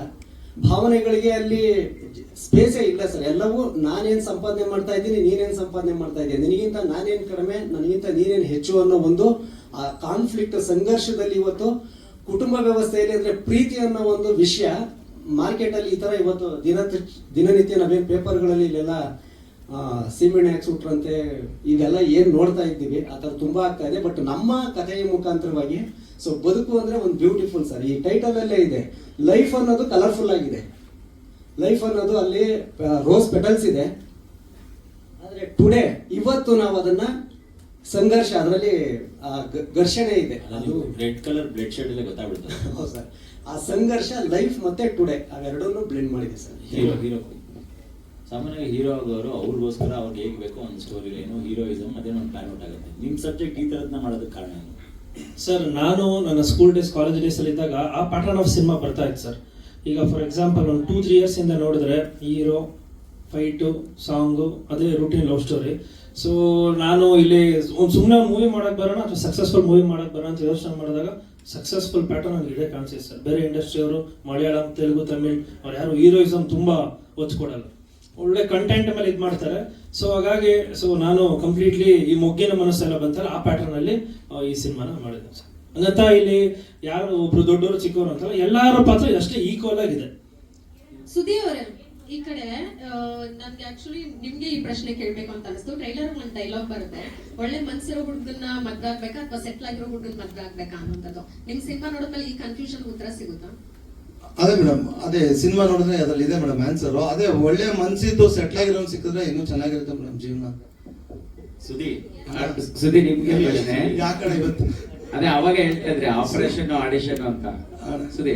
ಭಾವನೆಗಳಿಗೆ ಅಲ್ಲಿ ಸ್ಪೇಸೇ ಇಲ್ಲ ಸರ್. ಎಲ್ಲವೂ ನಾನೇನ್ ಸಂಪಾದನೆ ಮಾಡ್ತಾ ಇದ್ದೀನಿ, ನೀನೇನ್ ಸಂಪಾದನೆ ಮಾಡ್ತಾ ಇದ್ದೀನಿ, ನಿನಗಿಂತ ನಾನೇನ್ ಕಡಿಮೆ, ನನಗಿಂತ ನೀನೇನ್ ಹೆಚ್ಚು ಅನ್ನೋ ಒಂದು ಆ ಕಾನ್ಫ್ಲಿಕ್ಟ್ ಸಂಘರ್ಷದಲ್ಲಿ ಇವತ್ತು ಕುಟುಂಬ ವ್ಯವಸ್ಥೆಯಲ್ಲಿ ಅಂದ್ರೆ ಪ್ರೀತಿ ಅನ್ನೋ ಒಂದು ವಿಷಯ ಮಾರ್ಕೆಟ್ ಅಲ್ಲಿ ಈ ತರ ಇವತ್ತು ದಿನನಿತ್ಯ ನಾವೇನ್ ಪೇಪರ್ಗಳಲ್ಲಿ ಇಲ್ಲೆಲ್ಲ ಸೀಮೆಣ್ಣೆ ಹಾಕ್ಸುಟ್ರಂತೆ ಇದೆಲ್ಲ ಏನ್ ನೋಡ್ತಾ ಇದ್ದೀವಿ ಆ ತರ ತುಂಬಾ ಆಗ್ತಾ ಇದೆ. ಬಟ್ ನಮ್ಮ ಕಥೆಯ ಮುಖಾಂತರವಾಗಿ ಸೊ ಬದುಕು ಅಂದ್ರೆ ಒಂದು ಬ್ಯೂಟಿಫುಲ್ ಸರ್. ಈ ಟೈಟಲ್ ಅಲ್ಲೇ ಇದೆ, ಲೈಫ್ ಅನ್ನೋದು ಕಲರ್ಫುಲ್ ಆಗಿದೆ. ಲೈಫ್ ಅನ್ನೋದು ಅಲ್ಲಿ ರೋಸ್ ಪೆಟಲ್ಸ್ ಇದೆ, ಆದ್ರೆ ಟುಡೇ ಇವತ್ತು ನಾವು ಅದನ್ನ ಸಂಘರ್ಷ, ಅದರಲ್ಲಿ ಘರ್ಷಣೆ ಇದೆ. ಅದು ರೆಡ್ ಕಲರ್ ಬ್ಲಡ್ ಶೇಡ್ ಎಲ್ಲ ಗೊತ್ತಾಗ್ಬಿಡುತ್ತೆ. ಹೌದು ಸರ್, ಆ ಸಂಘರ್ಷ ಲೈಫ್ ಮತ್ತೆ ಟುಡೇ ಅವೆರಡನ್ನು ಬ್ಲೆಂಡ್ ಮಾಡಿದೆ ಸರ್. ಹೀರೋ ಸಾಮಾನ್ಯವಾಗಿ ಹೀರೋ ಆಗೋರು ಅವ್ರಿಗೋಸ್ಕರ ಅವ್ರಿಗೆ ಹೇಗೆ ಬೇಕೋ ಒಂದು ಸ್ಟೋರಿ ಲೈನು, ಹೀರೋಯಿಸಮ್ ಅದೇನೋ ಒಂದು ಪ್ಲಾನ್ ಔಟ್ ಆಗುತ್ತೆ. ನಿಮ್ಮ ಸಬ್ಜೆಕ್ಟ್ ಈ ಥರದನ್ನ ಮಾಡೋದಕ್ಕೆ ಕಾರಣ ಏನು? ಸರ್, ನಾನು ನನ್ನ ಸ್ಕೂಲ್ ಡೇಸ್, ಕಾಲೇಜ್ ಡೇಸ್ ಅಲ್ಲಿ ಇದ್ದಾಗ ಆ ಪ್ಯಾಟರ್ನ್ ಆಫ್ ಸಿನಿಮಾ ಬರ್ತಾ ಇತ್ತು ಸರ್. ಈಗ ಫಾರ್ ಎಕ್ಸಾಂಪಲ್ ಒಂದು 2-3 years ಇಂದ ನೋಡಿದ್ರೆ ಹೀರೋ, ಫೈಟು, ಸಾಂಗು, ಅದೇ ರೂಟೀನ್ ಲವ್ ಸ್ಟೋರಿ. ಸೊ ನಾನು ಇಲ್ಲಿ ಒಂದು ಸುಮ್ಮನೆ ಮೂವಿ ಮಾಡಕ್ ಬರೋಣ ಅಥವಾ ಸಕ್ಸಸ್ಫುಲ್ ಮೂವಿ ಮಾಡಕ್ ಬರೋಣ ಅಂತ ಯೋಚನೆ ಮಾಡಿದಾಗ ಸಕ್ಸಸ್ಫುಲ್ ಪ್ಯಾಟರ್ನ್ ನನಗೆ ಇದೇ ಕಾಣಿಸಿದೆ ಸರ್. ಬೇರೆ ಇಂಡಸ್ಟ್ರಿಯವರು ಮಲಯಾಳಂ, ತೆಲುಗು, ತಮಿಳ್ ಅವ್ರು ಯಾರು ಹೀರೋಯಿಸಮ್ ತುಂಬಾ ಒತ್ತು ಕೊಡಲ್ಲ, ಒಳ್ಳೆ ಕಂಟೆಂಟ್ ಮೇಲೆ ಇದು ಮಾಡ್ತಾರೆ. ಸೊ ಹಾಗಾಗಿ ನಾನು ಕಂಪ್ಲೀಟ್ಲಿ ಈ ಮೊಗ್ಗಿನ ಮನಸ್ಸೆಲ್ಲ ಬಂತಾರೆ ಆ ಪ್ಯಾಟರ್ನ್ ಅಲ್ಲಿ ಈ ಸಿನಿಮಾನ ಮಾಡಿದೆ ಸರ್. ಹಂಗಂತ ಇಲ್ಲಿ ಯಾರು ಒಬ್ರು ದೊಡ್ಡವರು ಚಿಕ್ಕವರು ಅಂತಲ್ಲ, ಎಲ್ಲರ ಪಾತ್ರ ಅಷ್ಟೇ ಈಕ್ವಲ್ ಆಗಿದೆ. ಸುದೀಪ್ ಅವರೇ, ಈ ಕಡೆ ನನ್ಗೆ ಆಕ್ಚುಲಿ ನಿಮ್ಗೆ ಈ ಪ್ರಶ್ನೆ ಕೇಳ್ಬೇಕು ಅಂತ ಅನಿಸ್ತು. ಟ್ರೈಲರ್ ಒಂದು ಡೈಲಾಗ್ ಬರುತ್ತೆ, ಒಳ್ಳೆ ಮನ್ಸಿರೋ ಹುಡುಗನ್ನ ಮದ್ವೆ ಆಗ್ಬೇಕಾ ಅಥವಾ ಸೆಟ್ಲ್ ಆಗಿರೋ ಹುಡುಗನ್ ಮದ್ವೆ ಆಗ್ಬೇಕಾ ಅನ್ನೋಂಥದ್ದು. ನಿಮ್ ಸಿನಿಮಾ ನೋಡಿದ್ಮೇಲೆ ಈ ಕನ್ಫ್ಯೂಷನ್ ಉತ್ತರ ಸಿಗುತ್ತಾ? ಅದೇ ಮೇಡಮ್, ಅದೇ ಸಿನಿಮಾ ನೋಡಿದ್ರೆ ಅದ್ರಲ್ಲಿ ಇದೆ ಮೇಡಮ್ ಆನ್ಸರ್. ಅದೇ ಒಳ್ಳೆ ಮನ್ಸಿದ್ದು ಸೆಟ್ಲ್ ಆಗಿರೋ ಸಿಕ್ಕಿದ್ರೆ ಇನ್ನೂ ಚೆನ್ನಾಗಿರುತ್ತೆ ಮೇಡಮ್ ಜೀವನ. ಸುದಿ ನಿಮ್ಗೆ ಪ್ರಶ್ನೆ ಯಾಕಡೆ ಇವತ್ತು ಅದೇ ಅವಾಗ ಹೇಳ್ತಾ ಇದ್ರಿ ಆಪರೇಷನ್ ಆಡಿಷನ್ ಅಂತ. ಸುದಿ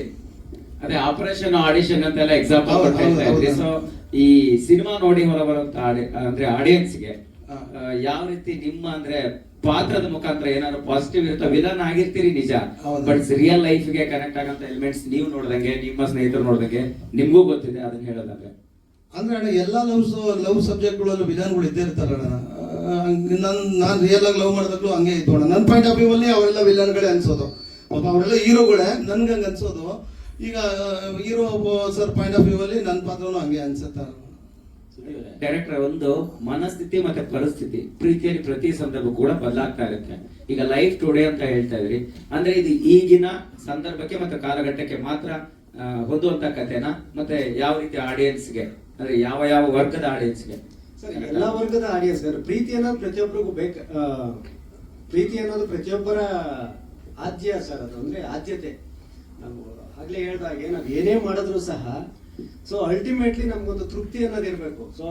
ಅದೇ ಆಪರೇಷನ್ ಆಡಿಷನ್ ಅಂತೆಲ್ಲ ಎಕ್ಸಾಂಪಲ್ ಹೇಳ್ತಾ ಇದ್ರಿ. ಸೊ ಈ ಸಿನಿಮಾ ನೋಡಿ ಹೊರ ಬರುವಂತ ಅಂದ್ರೆ ಆಡಿಯನ್ಸ್ಗೆ ಯಾವ ರೀತಿ ನಿಮ್ಮ ಅಂದ್ರೆ ಪಾತ್ರದ ಮುಖಾಂತರ ಏನಾದ್ರು ಪಾಸಿಟಿವ್ ಇರುತ್ತೆ? ವಿಲನ್ ಆಗಿರ್ತೀರಿ ನಿಜ, ಬಟ್ ರಿಯಲ್ ಲೈಫ್ ಗೆ ಕನೆಕ್ಟ್ ಆಗಂತ ಎಲಿಮೆಂಟ್ಸ್ ನೀವು ನೋಡ್ದಂಗೆ, ನಿಮ್ಮ ಸ್ನೇಹಿತರು ನೋಡ್ದಂಗೆ ನಿಮ್ಗೂ ಗೊತ್ತಿದೆ, ಅದನ್ನ ಹೇಳೋದಂದ್ರೆ ಅಂದ್ರೆ ಅಣ್ಣ ಎಲ್ಲಾ ಲವ್ ಸಬ್ಜೆಕ್ಟ್ಗಳಲ್ಲೂ ವಿಲನ್ಗಳು ಇದ್ದೇ ಇರ್ತಾರಣ್ಣ. ನಾನು ರಿಯಲ್ ಆಗಿ ಲವ್ ಮಾಡಿದಾಗ್ಲೂ ಹಂಗೆ ಇತ್ತು ಅಣ್ಣ. ನನ್ನ ಪಾಯಿಂಟ್ ಆಫ್ ವ್ಯೂ ಅಲ್ಲಿ ಅವರೆಲ್ಲ ವಿಲನ್ಗಳೇ ಅನ್ಸೋದು, ಪಾಪ ಅವರೆಲ್ಲ ಹೀರೋಗಳೇ ನನ್ಗೆ ಹಂಗೆ ಅನ್ಸೋದು. ಈಗ hero sir point of view ಅಲ್ಲಿ ನನ್ನ ಪಾತ್ರನೂ ಹಂಗೆ ಅನ್ಸುತ್ತ. ಡೈರೆಕ್ಟರ್ ಒಂದು ಮನಸ್ಥಿತಿ ಮತ್ತೆ ಪರಿಸ್ಥಿತಿ ಪ್ರೀತಿಯಲ್ಲಿ ಪ್ರತಿ ಸಂದರ್ಭ ಕೂಡ ಬದಲಾಗ್ತಾ ಇರುತ್ತೆ. ಈಗ ಲೈಫ್ ಟುಡೇ ಅಂತ ಹೇಳ್ತಾ ಇದ್ರಿ, ಅಂದ್ರೆ ಇದು ಈಗಿನ ಸಂದರ್ಭಕ್ಕೆ ಮತ್ತೆ ಕಾಲಘಟ್ಟಕ್ಕೆ ಮಾತ್ರ ಹೊಂದುವಂತ ಕಥೆನಾ, ಮತ್ತೆ ಯಾವ ರೀತಿ ಆಡಿಯನ್ಸ್ಗೆ ಅಂದ್ರೆ ಯಾವ ಯಾವ ವರ್ಗದ ಆಡಿಯನ್ಸ್ಗೆ? ಸರ್, ಎಲ್ಲಾ ವರ್ಗದ ಆಡಿಯನ್ಸ್. ಪ್ರೀತಿ ಅನ್ನೋದು ಪ್ರತಿಯೊಬ್ಬರಿಗೂ ಪ್ರೀತಿ ಅನ್ನೋದು ಪ್ರತಿಯೊಬ್ಬರ ಆದ್ಯ ಸರ್. ಅದು ಅಂದ್ರೆ ಆದ್ಯತೆ. ನಾವು ಆಗ್ಲೇ ಹೇಳ್ದಾಗೆ ನಾವು ಏನೇ ಮಾಡಿದ್ರು ಸಹ ಸೊ ಅಲ್ಟಿಮೇಟ್ಲಿ ನಮ್ಗೊಂದು ತೃಪ್ತಿ ಅನ್ನೋದು ಇರ್ಬೇಕು. ಸೊ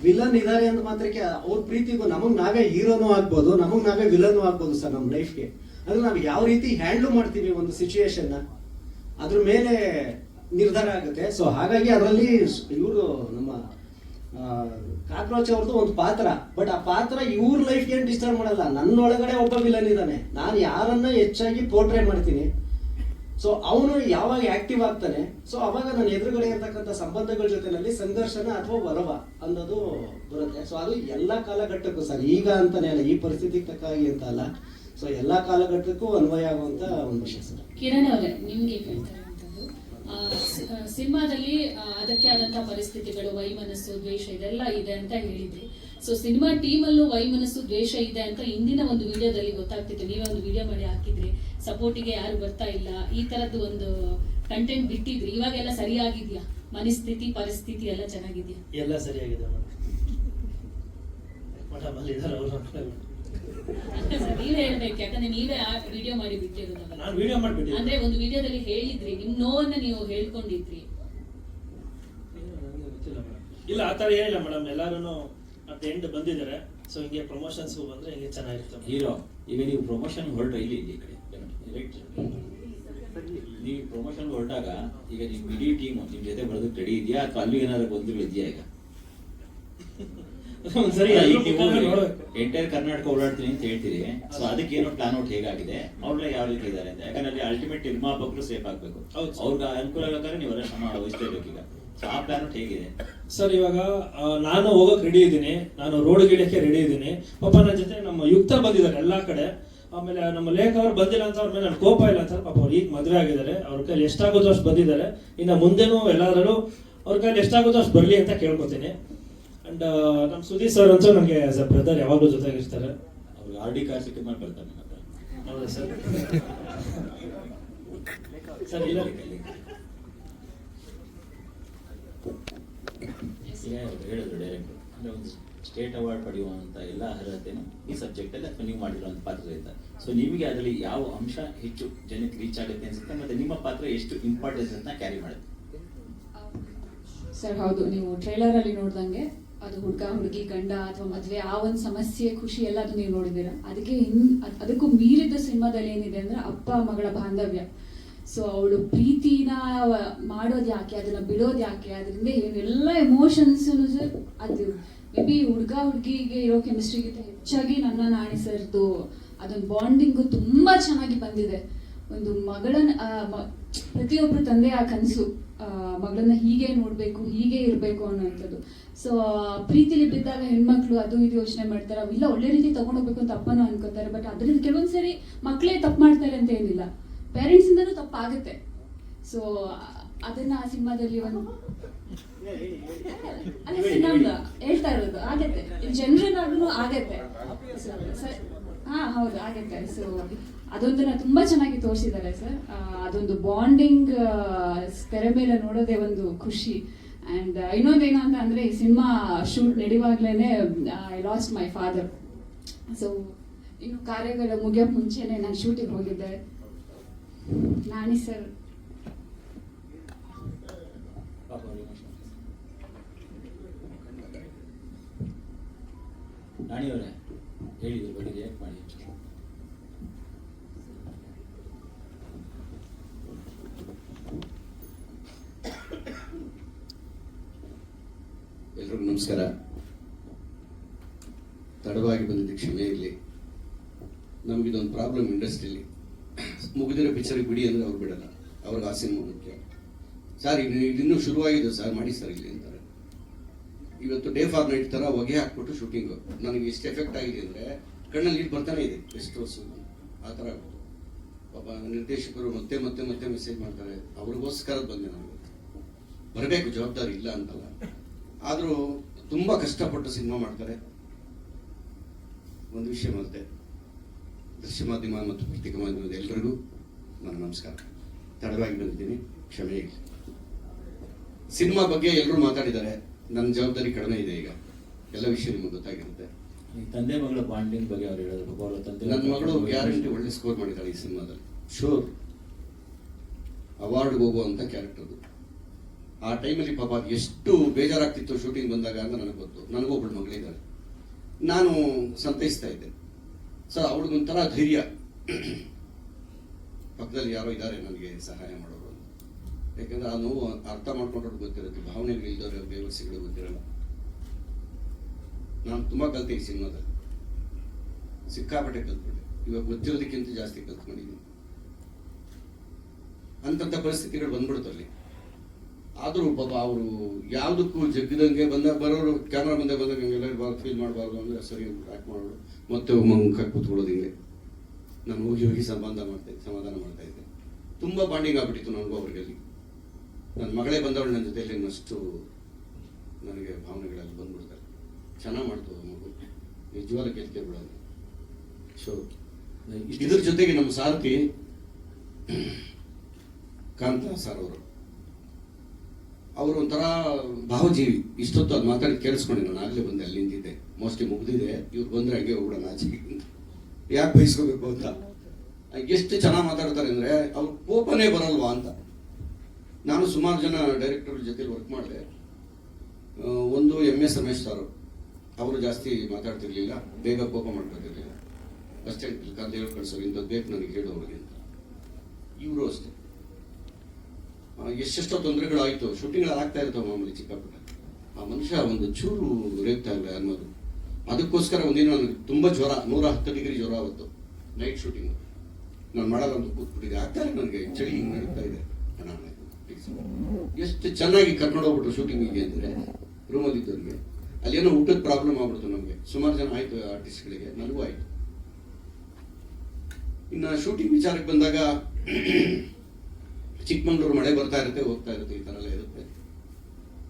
ವಿಲನ್ ಇದಾರೆ ಅಂದ ಮಾತ್ರಕ್ಕೆ ಅವ್ರ ಪ್ರೀತಿಗೂ ನಮಗ್ ನಾವೇ ಹೀರೋನು ಆಗ್ಬೋದು, ನಮಗ್ ನಾವೇ ವಿಲನ್ ಆಗ್ಬೋದು ಸರ್ ನಮ್ಮ ಲೈಫ್ಗೆ. ಅಂದ್ರೆ ನಾವು ಯಾವ ರೀತಿ ಹ್ಯಾಂಡಲ್ ಮಾಡ್ತೀವಿ ಒಂದು ಸಿಚುಯೇಷನ್ ಅದ್ರ ಮೇಲೆ ನಿರ್ಧಾರ ಆಗುತ್ತೆ. ಸೊ ಹಾಗಾಗಿ ಅದರಲ್ಲಿ ಇವರು ನಮ್ಮ ಕಾಕ್ರೋಚ್ ಅವ್ರದ್ದು ಒಂದು ಪಾತ್ರ, ಬಟ್ ಆ ಪಾತ್ರ ಇವ್ರ ಲೈಫ್ ಏನ್ ಡಿಸ್ಟರ್ಬ್ ಮಾಡಲ್ಲ. ನನ್ನೊಳಗಡೆ ಒಬ್ಬ ವಿಲನ್ ಇದ್ದಾನೆ, ನಾನು ಯಾರನ್ನ ಹೆಚ್ಚಾಗಿ ಪೋರ್ಟ್ರೇ ಮಾಡ್ತೀನಿ. ಸೊ ಅವನು ಯಾವಾಗ ಆಕ್ಟಿವ್ ಆಗ್ತಾನೆ, ಸೊ ಅವಾಗ ನನ್ನ ಎದುರುಗಡೆ ಇರ್ತಕ್ಕಂಥ ಸಂಬಂಧಗಳ ಜೊತೆನಲ್ಲಿ ಸಂಘರ್ಷನ ಅಥವಾ ಒಲವ ಅನ್ನೋದು ಬರುತ್ತೆ. ಸೊ ಅದು ಎಲ್ಲಾ ಕಾಲಘಟ್ಟಕ್ಕೂ ಸರ್, ಈಗ ಅಂತಾನೆ ಅಲ್ಲ, ಈ ಪರಿಸ್ಥಿತಿಗೆ ತಕ್ಕಾಗಿ ಅಂತ ಅಲ್ಲ, ಸೊ ಎಲ್ಲಾ ಕಾಲಘಟ್ಟಕ್ಕೂ ಅನ್ವಯ ಆಗುವಂತ ಒಂದು ವಿಷಯ ಸರ್. ಕಿರಣ್ ಅವರೇ, ನಿಮ್ಗೆ ಹೇಳ್ತಾರೆ ಸಿನಿಮಾದಲ್ಲಿ ಅದಕ್ಕೆ ಆದಂತ ಪರಿಸ್ಥಿತಿಗಳು, ವೈಮನಸ್ಸು, ದ್ವೇಷ ಇದೆಲ್ಲ ಇದೆ ಅಂತ ಹೇಳಿದ್ರಿ. ಸೊ ಸಿನಿಮಾ ಟೀಮ್ ಅಲ್ಲೂ ವೈಮನಸ್ಸು, ದ್ವೇಷ ಇದೆ ಅಂತ ಇಂದಿನ ಒಂದು ವಿಡಿಯೋದಲ್ಲಿ ಗೊತ್ತಾಗ್ತಿತ್ತು. ನೀವೇ ಒಂದು ವಿಡಿಯೋ ಮಾಡಿ ಹಾಕಿದ್ರಿ, ಸಪೋರ್ಟಿಗೆ ಯಾರು ಬರ್ತಾ ಇಲ್ಲ, ಈ ತರದ್ದು ಒಂದು ಕಂಟೆಂಟ್ ಬಿಟ್ಟಿದ್ರಿ. ಇವಾಗೆಲ್ಲ ಸರಿಯಾಗಿದ್ಯಾ? ಮನಸ್ಥಿತಿ, ಪರಿಸ್ಥಿತಿ ಎಲ್ಲ ಚೆನ್ನಾಗಿದ್ಯಾ? ಎಲ್ಲ ಸರಿಯಾಗಿದೆ ಮೇಡಮ್, ಅಲ್ಲಿ ಇದಾರೆ ಅವರು. ನೀವ್ ಹೇಳ್ಬೇಕು, ಯಾಕಂದ್ರೆ ನೀವೇ ಆ ವಿಡಿಯೋ ಮಾಡಿ ಬಿಟ್ಟಿರೋದಲ್ಲ. ನಾನು ವಿಡಿಯೋ ಮಾಡ್ಬಿಟ್ಟಿದ್ದೆ, ಅಂದ್ರೆ ಒಂದು ವಿಡಿಯೋದಲ್ಲಿ ಹೇಳಿದ್ರಿ, ನಿಮ್ ನೋವನ್ನ ನೀವು ಹೇಳ್ಕೊಂಡಿದ್ರಿ. ಇಲ್ಲ ಆತರ ಏನಿಲ್ಲ ಮೇಡಮ್, ಎಲ್ಲಾರು ಅಟ್ ಎಂಡ್ ಬಂದಿದ್ದಾರೆ. ಸೊ ಹಿಂಗೆ ಪ್ರಮೋಷನ್ಸ್ ಬಂದ್ರೆ ಹಿಂಗೆ ಚೆನ್ನಾಗಿರ್ತದೆ. ಹೀರೋ ಈಗ ನೀವು ಪ್ರಮೋಷನ್ ಹೊರಟ ಇಲ್ಲಿ ಈ ಕಡೆ ರೈಟ್, ನೀವು ಪ್ರಮೋಷನ್ ಹೊರಟಾಗ ಈಗ ನಿಮ್ ಇಡೀ ಟೀಮ್ ನಿಮ್ ಜೊತೆ ಬರೋದಕ್ಕೆ ರೆಡಿ ಇದೆಯಾ ಅಥವಾ ಅಲ್ಲಿ ಏನಾದ್ರು ಗೊಂದಲ ಇದೆಯಾ? ಈಗ ಸರಿ, ಎಂಟೈರ್ ಕರ್ನಾಟಕ ಓಡಾಡ್ತೀನಿ ಅಂತ ಹೇಳ್ತೀರಿ. ಸೊ ಅದಕ್ಕೆ ಏನೋ ಪ್ಲಾನ್ ಔಟ್ ಹೇಗಾಗಿದೆ, ಅವ್ರೆಲ್ಲ ಯಾವ ರೀತಿ ಇದಾರೆ ಅಂತ. ಯಾಕಂದ್ರೆ ಅಲ್ಟಿಮೇಟ್ ನಿರ್ಮಾಪಕರು ಸೇಫ್ ಆಗ್ಬೇಕು, ಅವ್ರಿಗೆ ಅನುಕೂಲ ಆಗಬೇಕಾದ್ರೆ ನೀವೆಲ್ಲ ಶ್ರಮ ವಹಿಸ್ಲೇಬೇಕು. ಈಗ ಆ ಪ್ಲಾನ್ ಔಟ್ ಹೇಗಿದೆ ಸರ್? ಇವಾಗ ನಾನು ಹೋಗಕ್ ರೆಡಿ ಇದ್ದೀನಿ, ನಾನು ರೋಡ್ ಗಿಡಕ್ಕೆ ರೆಡಿ ಇದ್ದೀನಿ. ಪಾಪ ನನ್ನ ಜೊತೆ ನಮ್ಮ ಯುಕ್ತ ಬಂದಿದ್ದಾರೆ ಎಲ್ಲಾ ಕಡೆ. ಆಮೇಲೆ ನಮ್ಮ ಲೇಖ ಅವ್ರು ಬಂದಿಲ್ಲ ಅಂತ ಅವ್ರ ಮೇಲೆ ನನ್ ಕೋಪ ಇಲ್ಲ ಅಂತ. ಪಾಪ ಅವ್ರು ಈಗ ಮದುವೆ ಆಗಿದ್ದಾರೆ, ಅವ್ರ ಕೈಲಿ ಎಷ್ಟಾಗುತ್ತೋ ಅಷ್ಟು ಬಂದಿದ್ದಾರೆ. ಇನ್ನು ಮುಂದೆನೂ ಎಲ್ಲಾದ್ರೂ ಅವ್ರ ಕೈಲಿ ಎಷ್ಟಾಗುತ್ತೋ ಅಷ್ಟು ಬರ್ಲಿ ಅಂತ ಕೇಳ್ಕೊತೀನಿ. ಅಂಡ್ ನಮ್ಮ ಸುದೀಪ್ ಸರ್ ಅಂತೂ ನನಗೆ ಆಸ್ ಅ ಬ್ರದರ್ ಯಾವಾಗಲೂ ಜೊತೆಗಿರ್ತಾರೆ. ಅವ್ರಿಗೆ RD ಕಾರ್ಡ್ ಸಿಕ್ಕ ಮೇಲೆ ಬರ್ತಾರೆ. ಹೌದಾ ಸರ್? ಸರ್ ಇಲ್ಲ ಹೇಳಿದ್ರು ಡೈರೆಕ್ಟರ್, ಅಂದ್ರೆ ಒಂದು ಸ್ಟೇಟ್ ಅವಾರ್ಡ್ ಪಡೆಯುವಂತ ಎಲ್ಲ ಅರ್ಹತೆನೂ ಈ ಸಬ್ಜೆಕ್ಟ್ ಅಲ್ಲಿ ಅಥವಾ ನೀವು ಮಾಡಿರುವಂತ ಪಾತ್ರ ಇರುತ್ತೆ. ಸೊ ನಿಮಗೆ ಅದರಲ್ಲಿ ಯಾವ ಅಂಶ ಹೆಚ್ಚು ಜನಕ್ಕೆ ರೀಚ್ ಆಗುತ್ತೆ ಅನ್ಸುತ್ತೆ, ಮತ್ತೆ ನಿಮ್ಮ ಪಾತ್ರ ಎಷ್ಟು ಇಂಪಾರ್ಟೆನ್ಸ್ ಅಂತ ಕ್ಯಾರಿ ಮಾಡುತ್ತೆ? ಸರ್ ಹೌದು, ನೀವು ಟ್ರೈಲರ್ ಅಲ್ಲಿ ನೋಡ್ದಂಗೆ ಅದು ಹುಡುಗ ಹುಡುಗಿ ಗಂಡ ಅಥವಾ ಮದ್ವೆ ಆ ಒಂದು ಸಮಸ್ಯೆ ಖುಷಿ ಎಲ್ಲ ಅದು ನೀವು ನೋಡಿದ್ದೀರಾ. ಅದಕ್ಕೂ ಮೀರಿದ ಸಿನಿಮಾದಲ್ಲಿ ಏನಿದೆ ಅಂದ್ರೆ ಅಪ್ಪ ಮಗಳ ಬಾಂಧವ್ಯ. ಸೊ ಅವಳು ಪ್ರೀತಿನ ಮಾಡೋದು ಯಾಕೆ, ಅದನ್ನ ಬಿಡೋದು ಯಾಕೆ, ಅದರಿಂದ ಏನೆಲ್ಲ ಎಮೋಷನ್ಸ್ ಸರ್, ಅದು ಮೇ ಬಿ ಹುಡುಗ ಹುಡುಗಿಗೆ ಇರೋ ಕೆಮಿಸ್ಟ್ರಿಗಿಂತ ಹೆಚ್ಚಾಗಿ ನನ್ನ ನಾಣಿ ಸರ್ದು ಅದೊಂದು ಬಾಂಡಿಂಗು ತುಂಬಾ ಚೆನ್ನಾಗಿ ಬಂದಿದೆ. ಒಂದು ಮಗಳನ್ನ ಪ್ರತಿಯೊಬ್ಬರು ತಂದೆ ಆ ಕನಸು, ಮಗಳನ್ನ ಹೀಗೆ ನೋಡ್ಬೇಕು, ಹೀಗೆ ಇರಬೇಕು ಅನ್ನೋಂಥದ್ದು. ಸೊ ಪ್ರೀತಿಲಿ ಬಿದ್ದಾಗ ಹೆಣ್ಮಕ್ಳು ಅದು ಇದು ಯೋಚನೆ ಮಾಡ್ತಾರೆ, ಇಲ್ಲ ಒಳ್ಳೆ ರೀತಿ ತಗೊಂಡೋಗ್ಬೇಕು ಅಂತ ಅಪ್ಪನೂ ಅನ್ಕೋತಾರೆ. ಬಟ್ ಅದರಿಂದ ಕೆಲವೊಂದ್ಸರಿ ಮಕ್ಕಳೇ ತಪ್ಪು ಮಾಡ್ತಾರೆ ಅಂತ ಏನಿಲ್ಲ. ಪೇರೆಂಟ್ಸಿಂದನೂ ತಪ್ಪಾಗುತ್ತೆ. ಸೊ ಅದನ್ನ ಆ ಸಿನಿಮಾದಲ್ಲಿ ಒಂದು ನಮ್ದು ಹೇಳ್ತಾ ಇರೋದು ಆಗತ್ತೆ, ಜನರಲ್ ಆದ್ರೂ ಆಗತ್ತೆ. ಹಾ ಹೌದು ಆಗತ್ತೆ. ಸೊ ಅದೊಂದನ್ನ ತುಂಬಾ ಚೆನ್ನಾಗಿ ತೋರಿಸಿದ್ದಾರೆ ಸರ್. ಅದೊಂದು ಬಾಂಡಿಂಗ್ ತೆರೆ ಮೇಲೆ ನೋಡೋದೇ ಒಂದು ಖುಷಿ. ಅಂಡ್ ಇನ್ನೊಂದೇನು ಅಂತ ಅಂದ್ರೆ ಈ ಸಿನಿಮಾ ಶೂಟ್ ನಡೆಯುವಾಗ್ಲೇನೆ I lost my father. So ಇನ್ನು ಕಾರ್ಯಗಳ ಮುಗಿಯೋಕ್ ಮುಂಚೆನೆ ನಾನು ಶೂಟಿಗೆ ಹೋಗಿದ್ದೆ. ನಾನಿ ಸರ್ ನಾಣಿಯವರೇ ಹೇಳಿದ್ರ ಬಗ್ಗೆ ರಿಯಾಕ್ಟ್ ಮಾಡಿ. ಎಲ್ರಿಗೂ ನಮಸ್ಕಾರ. ತಡವಾಗಿ ಬಂದಿದ್ದ ಕ್ಷಮೆ ಇರಲಿ. ನಮಗಿದೊಂದು ಪ್ರಾಬ್ಲಮ್ ಇಂಡಸ್ಟ್ರಿಯಲ್ಲಿ, ಮುಗಿದಿರೋ ಪಿಕ್ಚರಿಗೆ ಬಿಡಿ ಅಂದರೆ ಅವ್ರು ಬಿಡಲ್ಲ, ಅವ್ರಿಗೆ ಆ ಸಿನಿಮಾ ಮುಖ್ಯ. ಸರ್ ಇನ್ನೂ ಶುರುವಾಗಿದೆ ಸರ್, ಮಾಡಿ ಸರ್ ಇಲ್ಲಿ ಅಂತಾರೆ. ಇವತ್ತು ಡೇ ಫಾರ್ ನೈಟ್ ಥರ ಹೊಗೆ ಹಾಕ್ಬಿಟ್ಟು ಶೂಟಿಂಗು. ನನಗೆ ಎಷ್ಟು ಎಫೆಕ್ಟ್ ಆಗಿದೆ ಅಂದರೆ ಕಣ್ಣಲ್ಲಿ ನೀರು ಬರ್ತಾನೆ ಇದೆ ಎಷ್ಟು ವರ್ಷ ಆ ಥರ ಆಗ್ಬಿಟ್ಟು. ಪಾಪ ನಿರ್ದೇಶಕರು ಮತ್ತೆ ಮತ್ತೆ ಮತ್ತೆ ಮೆಸೇಜ್ ಮಾಡ್ತಾರೆ, ಅವ್ರಿಗೋಸ್ಕರ ಬಂದೆ ನಾನು. ಬರಬೇಕು, ಜವಾಬ್ದಾರಿ ಇಲ್ಲ ಅಂತಲ್ಲ, ಆದರೂ ತುಂಬ ಕಷ್ಟಪಟ್ಟು ಸಿನಿಮಾ ಮಾಡ್ತಾರೆ. ಒಂದು ವಿಷಯ ಮತ್ತೆ, ದೃಶ್ಯ ಮಾಧ್ಯಮ ಮತ್ತು ಪತ್ರಿಕಾ ಮಾಧ್ಯಮದ ಎಲ್ಲರಿಗೂ ನನ್ನ ನಮಸ್ಕಾರ. ತಡವಾಗಿ ಬಂದಿದ್ದೀನಿ, ಕ್ಷಮೆ ಇರಲಿ. ಸಿನಿಮಾ ಬಗ್ಗೆ ಎಲ್ಲರೂ ಮಾತಾಡಿದ್ದಾರೆ, ನನ್ನ ಜವಾಬ್ದಾರಿ ಕಡಿಮೆ ಇದೆ. ಈಗ ಎಲ್ಲ ವಿಷಯ ನಿಮಗೆ ಗೊತ್ತಾಗಿರುತ್ತೆ. ತಂದೆ ಮಗಳ ಬಾಂಡಿಂಗ್ ಬಗ್ಗೆ ಅವ್ರು ಹೇಳಿದ್ರು. ನನ್ನ ಮಗಳು ಗ್ಯಾರಂಟಿ ಒಳ್ಳೆ ಸ್ಕೋರ್ ಮಾಡಿದ್ದಾಳೆ ಈ ಸಿನಿಮಾದಲ್ಲಿ, ಶೋರ್. ಅವಾರ್ಡ್ಗೆ ಹೋಗುವಂಥ ಕ್ಯಾರೆಕ್ಟರ್ದು. ಆ ಟೈಮಲ್ಲಿ ಪಾಪ ಎಷ್ಟು ಬೇಜಾರಾಗ್ತಿತ್ತು ಶೂಟಿಂಗ್ ಬಂದಾಗ ಅಂತ ನನಗೆ ಗೊತ್ತು. ನನಗೂ ಒಬ್ಬಳು ಮಗಳಿದ್ದಾಳೆ, ನಾನು ಸಂತೈಸ್ತಾ ಇದ್ದೆ. ಸರ್ ಅವಳಿಗೊಂಥರ ಧೈರ್ಯ, ಪಕ್ಕದಲ್ಲಿ ಯಾರೋ ಇದ್ದಾರೆ ನನಗೆ ಸಹಾಯ ಮಾಡೋರು. ಯಾಕಂದ್ರೆ ಆ ನೋವು ಅರ್ಥ ಮಾಡ್ಕೊಂಡ್ರೆ ಗೊತ್ತಿರುತ್ತೆ, ಭಾವನೆಗಳು ಇಲ್ದವ್ರೆ ಬೇವರ್ಸಿಗಳು ಗೊತ್ತಿರಲ್ಲ. ನಾನು ತುಂಬ ಕಲಿತೆ ಈ ಸಿನಿಮಾದಲ್ಲಿ, ಸಿಕ್ಕಾಪಟ್ಟೆ ಕಲ್ತ್ಬಿಟ್ಟೆ. ಇವಾಗ ಗೊತ್ತಿರೋದಕ್ಕಿಂತ ಜಾಸ್ತಿ ಕಲ್ತ್ಕೊಂಡಿದ್ದೀನಿ. ಅಂತಂಥ ಪರಿಸ್ಥಿತಿಗಳು ಬಂದ್ಬಿಡ್ತಲ್ಲಿ. ಆದರೂ ಪಾಪ ಅವರು ಯಾವುದಕ್ಕೂ ಜಗ್ಗಿದಂಗೆ ಬರೋರು ಕ್ಯಾಮ್ರಾ ಬಂದಾಗ ಎಲ್ಲರೂ ಫೀಲ್ ಮಾಡಬಾರ್ದು ಅಂದರೆ ಸರಿ ಆ್ಯಕ್ಟ್ ಮಾಡೋರು, ಮತ್ತೆ ಮುಖಕ್ಕೆ ಕೂತ್ಕೊಳ್ಳೋದು. ಹಿಂಗೆ ನಾನು ಹೋಗಿ ಸಮಾಧಾನ ಮಾಡ್ತಾ ಇದ್ದೆ. ತುಂಬ ಬಾಂಡಿಂಗ್ ಆಗ್ಬಿಟ್ಟಿತ್ತು ನನಗೂ ಅವ್ರಿಗೆ. ನನ್ನ ಮಗಳೇ ಬಂದವಳು ನನ್ನ ಜೊತೆಯಲ್ಲಿ ಇನ್ನಷ್ಟು ನನಗೆ ಭಾವನೆಗಳಲ್ಲಿ ಬಂದ್ಬಿಡ್ತಾರೆ. ಚೆನ್ನಾಗಿ ಮಾಡ್ತವೆ ಮಗು, ನಿಜವಾದ ಗೆಲ್ಕೆ ಬಿಡೋದು. ಸೊ ಇದ್ರ ಜೊತೆಗೆ ನಮ್ಮ ಸಾರಥಿ ಕಾಂತ ಸರ್ ಅವರು ಒಂಥರ ಭಾವಜೀವಿ. ಇಷ್ಟೊತ್ತು ಅದು ಮಾತಾಡಿ ಕೇಳಿಸ್ಕೊಂಡೆ, ನಾನು ಆಗಲೇ ಬಂದೆ, ಅಲ್ಲಿ ನಿಂತಿದ್ದೆ, ಮೋಸ್ಟ್ಲಿ ಮುಗ್ದಿದೆ. ಇವ್ರು ಬಂದರೆ ಹಂಗೆ ಹೋಗ್ಬಿಡೋಣ ಆಚೆಗೆ, ಯಾಕೆ ಬಯಸ್ಕೋಬೇಕು ಅಂತ. ಎಷ್ಟು ಚೆನ್ನಾಗಿ ಮಾತಾಡ್ತಾರೆ ಅಂದರೆ ಅವ್ರ ಕೋಪನೇ ಬರಲ್ವಾ ಅಂತ. ನಾನು ಸುಮಾರು ಜನ ಡೈರೆಕ್ಟರ್ ಜೊತೆ ವರ್ಕ್ ಮಾಡಿದೆ. ಒಂದು MS ರಮೇಶ್ ಸರ್, ಅವರು ಜಾಸ್ತಿ ಮಾತಾಡ್ತಿರ್ಲಿಲ್ಲ, ಬೇಗ ಕೋಪ ಮಾಡ್ಕೊತಿರ್ಲಿಲ್ಲ. ಅಷ್ಟೇ ಕಂದು ಹೇಳಿ ಕಳ್ಸೋರು, ಇಂಥದ್ದು ಬೇಕು ನನಗೆ ಹೇಳೋರಿಗೆ ಅಂತ. ಇವರು ಅಷ್ಟೇ, ಎಷ್ಟೆಷ್ಟೋ ತೊಂದರೆಗಳಾಯಿತು, ಶೂಟಿಂಗ್ಗಳು ಆಗ್ತಾ ಇರ್ತಾವೆ ಮಾಮೂಲಿ ಚಿಕ್ಕಪುಟ್ಟ. ಆ ಮನುಷ್ಯ ಒಂದು ಚೂರು ರೇಗ್ತಾ ಇಲ್ಲ ಅನ್ನೋದು. ಅದಕ್ಕೋಸ್ಕರ ಒಂದಿನ ನನಗೆ ತುಂಬ ಜ್ವರ, 110 ಡಿಗ್ರಿ ಜ್ವರ ಅವತ್ತು ನೈಟ್ ಶೂಟಿಂಗ್. ನಾನು ಮಾಡಲ್ಲ ಅಂತ ಕೂತ್ಬಿಟ್ಟಿದ್ದೆ, ಆಗ್ತಾರೆ ನನಗೆ ಚಳಿ ಹಿಂಗೆ ನಡೀತಾ ಇದೆ. ಎಷ್ಟು ಚೆನ್ನಾಗಿ ಕರ್ಕೊಂಡು ಹೋಗ್ಬಿಟ್ರು ಶೂಟಿಂಗಿಗೆ ಅಂದರೆ ರೂಮಲ್ಲಿ ಇದ್ದವ್ರಿಗೆ. ಅಲ್ಲೇನೋ ಊಟದ ಪ್ರಾಬ್ಲಮ್ ಆಗ್ಬಿಡ್ತು ನಮಗೆ, ಸುಮಾರು ಜನ ಆಯಿತು ಆರ್ಟಿಸ್ಟ್ಗಳಿಗೆ, ನನಗೂ ಆಯಿತು. ಇನ್ನು ಶೂಟಿಂಗ್ ವಿಚಾರಕ್ಕೆ ಬಂದಾಗ ಚಿಕ್ಕಮಂಗ್ಳೂರು ಮಳೆ ಬರ್ತಾ ಇರುತ್ತೆ, ಹೋಗ್ತಾ ಇರುತ್ತೆ, ಈ ಥರ ಎಲ್ಲ ಇರುತ್ತೆ.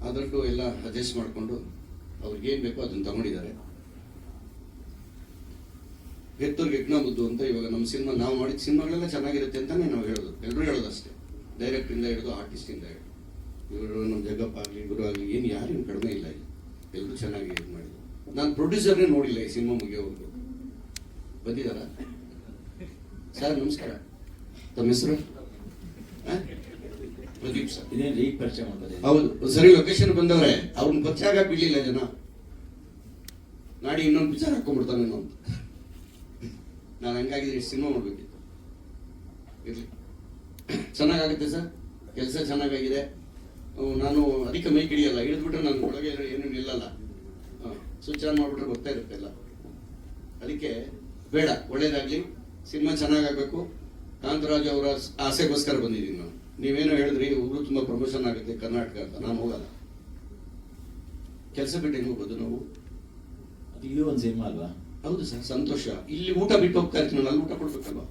ಅದರಲ್ಲೂ ಎಲ್ಲ ಅಡ್ಜಸ್ಟ್ ಮಾಡಿಕೊಂಡು ಅವ್ರಿಗೇನು ಬೇಕೋ ಅದನ್ನು ತಗೊಂಡಿದ್ದಾರೆ. ಹೆತ್ತೋರ್ಗೆ ಯಜ್ಞ ಬುದ್ಧು ಅಂತ ಇವಾಗ ನಮ್ಮ ಸಿನಿಮಾ, ನಾವು ಮಾಡಿದ ಸಿನಿಮಾಗಳೆಲ್ಲ ಚೆನ್ನಾಗಿರುತ್ತೆ ಅಂತಲೇ ನಾವು ಹೇಳೋದು, ಎಲ್ಲರೂ ಹೇಳೋದು ಅಷ್ಟೇ. ಡೈರೆಕ್ಟ್ರಿಂದ ಹಿಡಿದು ಆರ್ಟಿಸ್ಟಿಂದ ಹಿಡಿದು ಇವರು ನಮ್ಮ ಜಗ್ಗಪ್ಪ ಆಗಲಿ, ಗುರು ಆಗಲಿ, ಏನು ಯಾರೇನು ಕಡಿಮೆ ಇಲ್ಲ, ಇಲ್ಲಿ ಎಲ್ಲರೂ ಚೆನ್ನಾಗಿ ಇದು ಮಾಡಿದ್ರು. ನಾನು ಪ್ರೊಡ್ಯೂಸರ್ನೇ ನೋಡಿಲ್ಲ ಈ ಸಿನಿಮಾ ಮುಗಿಯೋವರೆಗೂ. ಬಂದಿದ್ದಾರ ಸರ್? ನಮಸ್ಕಾರ, ತಮ್ಮ ಹೆಸರು? ಪ್ರದೀಪ್ ಸರ್. ಇದೇನು ಪರಿಚಯ ಮಾಡ್ತಾರೆ? ಹೌದು, ಸರಿ. ಲೊಕೇಶನ್ ಬಂದವ್ರೆ, ಅವ್ರನ್ನ ಪರಿಚಯ ಆಗಕ್ಕೆ ಬಿಡ್ಲಿಲ್ಲ ಜನ. ನಾಡಿ ಇನ್ನೊಂದು ಪಿಕ್ಚರ್ ಹಾಕೊಂಡ್ಬಿಡ್ತಾನೆ ಅಂತ. ನಾನು ಹಂಗಾಗಿದ್ರೆ ಸಿನಿಮಾ ಮಾಡ್ಬೇಕಿತ್ತು. ಇರಲಿ, ಚೆನ್ನಾಗಾಗುತ್ತೆ ಸರ್, ಕೆಲಸ ಚೆನ್ನಾಗಾಗಿದೆ. ನಾನು ಅದಕ್ಕೆ ಮೈ ಹಿಡಿಯಲ್ಲ, ಹಿಡಿದ್ಬಿಟ್ರೆ ನಾನು ಒಳಗೆ ಏನು ನಿಲ್ಲಲ್ಲ. ಸ್ವಿಚ್ ಆನ್ ಮಾಡಿಬಿಟ್ರೆ ಗೊತ್ತಾ ಇರುತ್ತೆ ಎಲ್ಲ. ಅದಕ್ಕೆ ಬೇಡ, ಒಳ್ಳೇದಾಗಲಿ, ಸಿನಿಮಾ ಚೆನ್ನಾಗಾಗಬೇಕು. ಕಾಂತರಾಜ್ ಅವರ ಆಸೆಗೋಸ್ಕರ ಬಂದಿದ್ದೀನಿ ನಾನು. ನೀವೇನೋ ಹೇಳಿದ್ರಿ ಊರು ತುಂಬ ಪ್ರಮೋಷನ್ ಆಗುತ್ತೆ ಕರ್ನಾಟಕ ಅಂತ, ನಾನು ಹೋಗಲ್ಲ. ಕೆಲಸ ಬಿಟ್ಟು ಹೆಂಗೆ ಹೋಗೋದು ನಾವು? ಅದು ಇದು ಒಂದು ಸಿನಿಮಾ ಅಲ್ವಾ? ಹೌದು ಸರ್, ಸಂತೋಷ. ಇಲ್ಲಿ ಊಟ ಬಿಟ್ಟು ಹೋಗ್ತಾ ಇರ್ತೀನಿ, ಅಲ್ಲಿ ಊಟ ಕೊಡ್ಬೇಕಲ್ವಾ?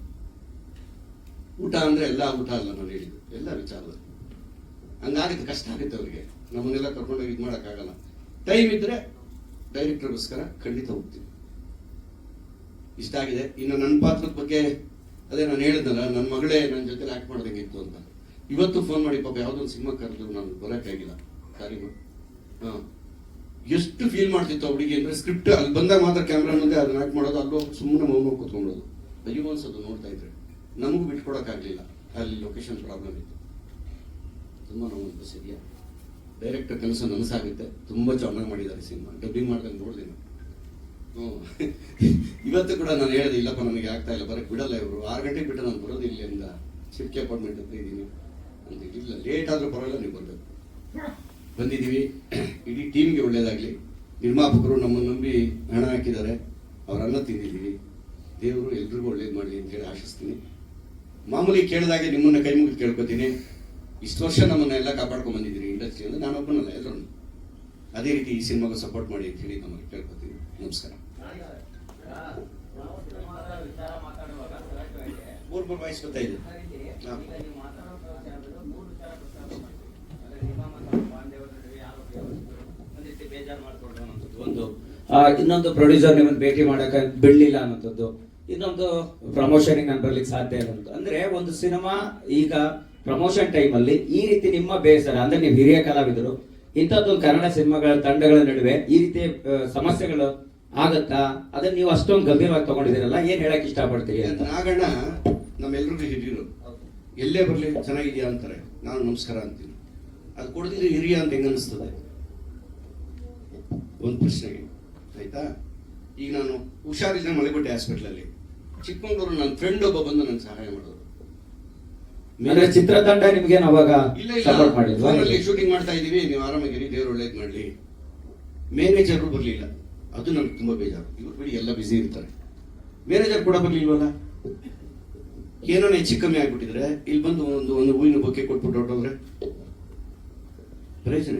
ಊಟ ಅಂದರೆ ಎಲ್ಲ ಊಟ ಅಲ್ಲ ನಾನು ಹೇಳಿದ್ದು, ಎಲ್ಲ ವಿಚಾರದಲ್ಲಿ ಹಂಗಾಗುತ್ತೆ, ಕಷ್ಟ ಆಗುತ್ತೆ ಅವರಿಗೆ. ನಮ್ಮನ್ನೆಲ್ಲ ಕರ್ಕೊಂಡೋಗಿ ಇದು ಮಾಡೋಕ್ಕಾಗಲ್ಲ. ಟೈಮ್ ಇದ್ದರೆ ಡೈರೆಕ್ಟರ್ಗೋಸ್ಕರ ಖಂಡಿತ ಹೋಗ್ತೀವಿ. ಇಷ್ಟ ಆಗಿದೆ. ಇನ್ನು ನನ್ನ ಪಾತ್ರದ ಬಗ್ಗೆ ಅದೇ ನಾನು ಹೇಳಿದ್ನಲ್ಲ, ನನ್ನ ಮಗಳೇ ನನ್ನ ಜೊತೆ ಆ್ಯಕ್ಟ್ ಮಾಡೋದಂಗಿತ್ತು ಅಂತ. ಇವತ್ತು ಫೋನ್ ಮಾಡಿ ಪಾಪ ಯಾವುದೊಂದು ಸಿನಿಮಾ ಕರೆದ್ರು, ನಾನು ಬರೋಕ್ಕಾಗಿಲ್ಲ ಕಾರಿನ. ಹಾಂ, ಎಷ್ಟು ಫೀಲ್ ಮಾಡ್ತಿತ್ತು ಹುಡುಗಿ ಅಂದರೆ, ಸ್ಕ್ರಿಪ್ಟ್ ಅಲ್ಲಿ ಬಂದಾಗ ಮಾತ್ರ ಕ್ಯಾಮ್ರಾ ಮುಂದೆ ಅದನ್ನ ಆ್ಯಕ್ಟ್ ಮಾಡೋದು, ಅಲ್ಲೋ ಸುಮ್ಮನೆ ಮೌನ ಕೂತ್ಕೊಂಡೋದು. ಅಯ್ಯೋ ಅನ್ಸೋದು ನೋಡ್ತಾ ಇದ್ರೆ. ನಮಗೂ ಬಿಟ್ಕೊಡೋಕ್ಕಾಗಲಿಲ್ಲ, ಅಲ್ಲಿ ಲೊಕೇಶನ್ ಪ್ರಾಬ್ಲಮ್ ಇತ್ತು. ತುಂಬ ನೋವು ಸರಿಯಾ. ಡೈರೆಕ್ಟರ್ ಕೆಲಸ ನನಸಾಗುತ್ತೆ. ತುಂಬ ಚೆನ್ನಾಗಿ ಮಾಡಿದ್ದಾರೆ ಸಿನಿಮಾ. ಡಬ್ಬಿಂಗ್ ಮಾಡ್ದಂಗೆ ನೋಡಿದೆ ನಾನು. ಹ್ಞೂ ಇವತ್ತು ಕೂಡ ನಾನು ಹೇಳಿದೆ, ಇಲ್ಲಪ್ಪ ನಮಗೆ ಆಗ್ತಾ ಇಲ್ಲ, ಬರೋಕ್ಕೆ ಬಿಡಲ್ಲ ಇವರು. 6 ಗಂಟೆಗೆ ಬಿಟ್ಟು ನಾನು ಬರೋದು ಇಲ್ಲಿಂದ ಶಿಫ್ಟಿ ಅಪಾರ್ಟ್ಮೆಂಟ್ ಹತ್ರ ಇದ್ದೀನಿ ಅಂತ. ಇಲ್ಲ, ಲೇಟ್ ಆದರೂ ಪರವಾಗಿಲ್ಲ, ನೀವು ಬರಬೇಕು. ಬಂದಿದ್ದೀವಿ. ಇಡೀ ಟೀಮ್ಗೆ ಒಳ್ಳೇದಾಗಲಿ. ನಿರ್ಮಾಪಕರು ನಮ್ಮನ್ನು ನಂಬಿ ಹಣ ಹಾಕಿದ್ದಾರೆ, ಅವ್ರ ಅನ್ನ ತಿಂದಿದ್ದೀವಿ. ದೇವರು ಎಲ್ರಿಗೂ ಒಳ್ಳೇದು ಮಾಡಲಿ ಅಂತ ಹೇಳಿ ಆಶಿಸ್ತೀನಿ. ಮಾಮೂಲಿ ಕೇಳಿದಾಗೆ ನಿಮ್ಮನ್ನ ಕೈ ಮುಗಿದು ಕೇಳ್ಕೊತೀನಿ. ಇಷ್ಟು ವರ್ಷ ನಮ್ಮನ್ನೆಲ್ಲ ಕಾಪಾಡ್ಕೊಂಡು ಬಂದಿದ್ದೀನಿ ಇಂಡಸ್ಟ್ರಿಯಿಂದ. ನಾನೊಬ್ಬನಲ್ಲ, ಎಲ್ಲರೂ ಅದೇ ರೀತಿ ಈ ಸಿನಿಮಾಗೂ ಸಪೋರ್ಟ್ ಮಾಡಿ ಅಂತ ಹೇಳಿ ನಮಗೆ ಕೇಳ್ಕೊತೀನಿ. ನಮಸ್ಕಾರ. ಮೂರು ವಾಯ್ಸ್ ಗೊತ್ತಾಯಿದೆ. ಒಂದು ಇನ್ನೊಂದು ಪ್ರೊಡ್ಯೂಸರ್ ನಿಮ್ಮನ್ನು ಭೇಟಿ ಮಾಡಕ್ಕೆ ಬಿಡ್ಲಿಲ್ಲ ಅನ್ನೋಂಥದ್ದು, ಇನ್ನೊಂದು ಪ್ರಮೋಷನ್ಗೆ ನಾನು ಬರ್ಲಿಕ್ಕೆ ಸಾಧ್ಯ ಇಲ್ಲ ಅಂತ. ಅಂದ್ರೆ ಒಂದು ಸಿನಿಮಾ ಈಗ ಪ್ರಮೋಷನ್ ಟೈಮಲ್ಲಿ ಈ ರೀತಿ ನಿಮ್ಮ ಬೇಸರ, ಅಂದ್ರೆ ನೀವು ಹಿರಿಯ ಕಲಾವಿದರು, ಇಂಥದ್ದೊಂದು ಕನ್ನಡ ಸಿನಿಮಾಗಳ ತಂಡಗಳ ನಡುವೆ ಈ ರೀತಿ ಸಮಸ್ಯೆಗಳು ಆಗತ್ತಾ? ಅದನ್ನ ನೀವು ಅಷ್ಟೊಂದು ಗಂಭೀರವಾಗಿ ತಗೊಂಡಿದ್ದೀರಲ್ಲ, ಏನ್ ಹೇಳಕ್ ಇಷ್ಟಪಡ್ತೀರಿ ಅಂತ. ನಾಗಣ್ಣ ನಮ್ಮೆಲ್ರಿಗೂ ಹಿರಿಯರು, ಎಲ್ಲೇ ಬರಲಿ ಚೆನ್ನಾಗಿದೆಯಾ ಅಂತಾರೆ, ನಾನು ನಮಸ್ಕಾರ ಅಂತೀನಿ. ಅದು ಕೊಡದಿದ್ರೆ ಹಿರಿಯ ಅಂತ ಹೆಂಗ ಅನಿಸ್ತದೆ? ಒಂದು ಪ್ರಶ್ನೆಗೆ ಆಯ್ತಾ. ಈಗ ನಾನು ಹುಷಾರಿಲ್ಲ ಮಲೆಕೋಟೆ ಹಾಸ್ಪಿಟ್ಲಲ್ಲಿ, ಚಿಕ್ಕಮಗಳೂರು ನನ್ನ ಫ್ರೆಂಡ್ ಒಬ್ಬ ಬಂದು ನನಗೆ ಸಹಾಯ ಮಾಡೋರು. ಚಿತ್ರತಂಡ ನಿಮ್ಗೆ ಅವಾಗ ಸಪೋರ್ಟ್ ಮಾಡಿದ್ವಾ? ಫೋನಲ್ಲಿ ಶೂಟಿಂಗ್ ಮಾಡ್ತಾ ಇದೀವಿ, ನೀವು ಆರಾಮಾಗಿರಿ, ದೇವ್ರು ಒಳ್ಳೇದು ಮಾಡಲಿ. ಮ್ಯಾನೇಜರ್ ಬರಲಿಲ್ಲ, ಅದು ನನಗೆ ತುಂಬಾ ಬೇಜಾರು. ಇವ್ರು ಬಿಡಿ ಎಲ್ಲ ಬಿಸಿ ಇರ್ತಾರೆ, ಮ್ಯಾನೇಜರ್ ಕೂಡ ಬರ್ಲಿಲ್ವಲ್ಲ. ಏನೋ ಹೆಚ್ಚು ಕಮ್ಮಿ ಆಗ್ಬಿಟ್ಟಿದ್ರೆ ಇಲ್ಲಿ ಬಂದು ಒಂದು ಹೂವಿನ ಬೊಕ್ಕೆ ಕೊಟ್ಬಿಟ್ಟು ಹೊರಟೋದ್ರೆ ಪ್ರಯೋಜನ.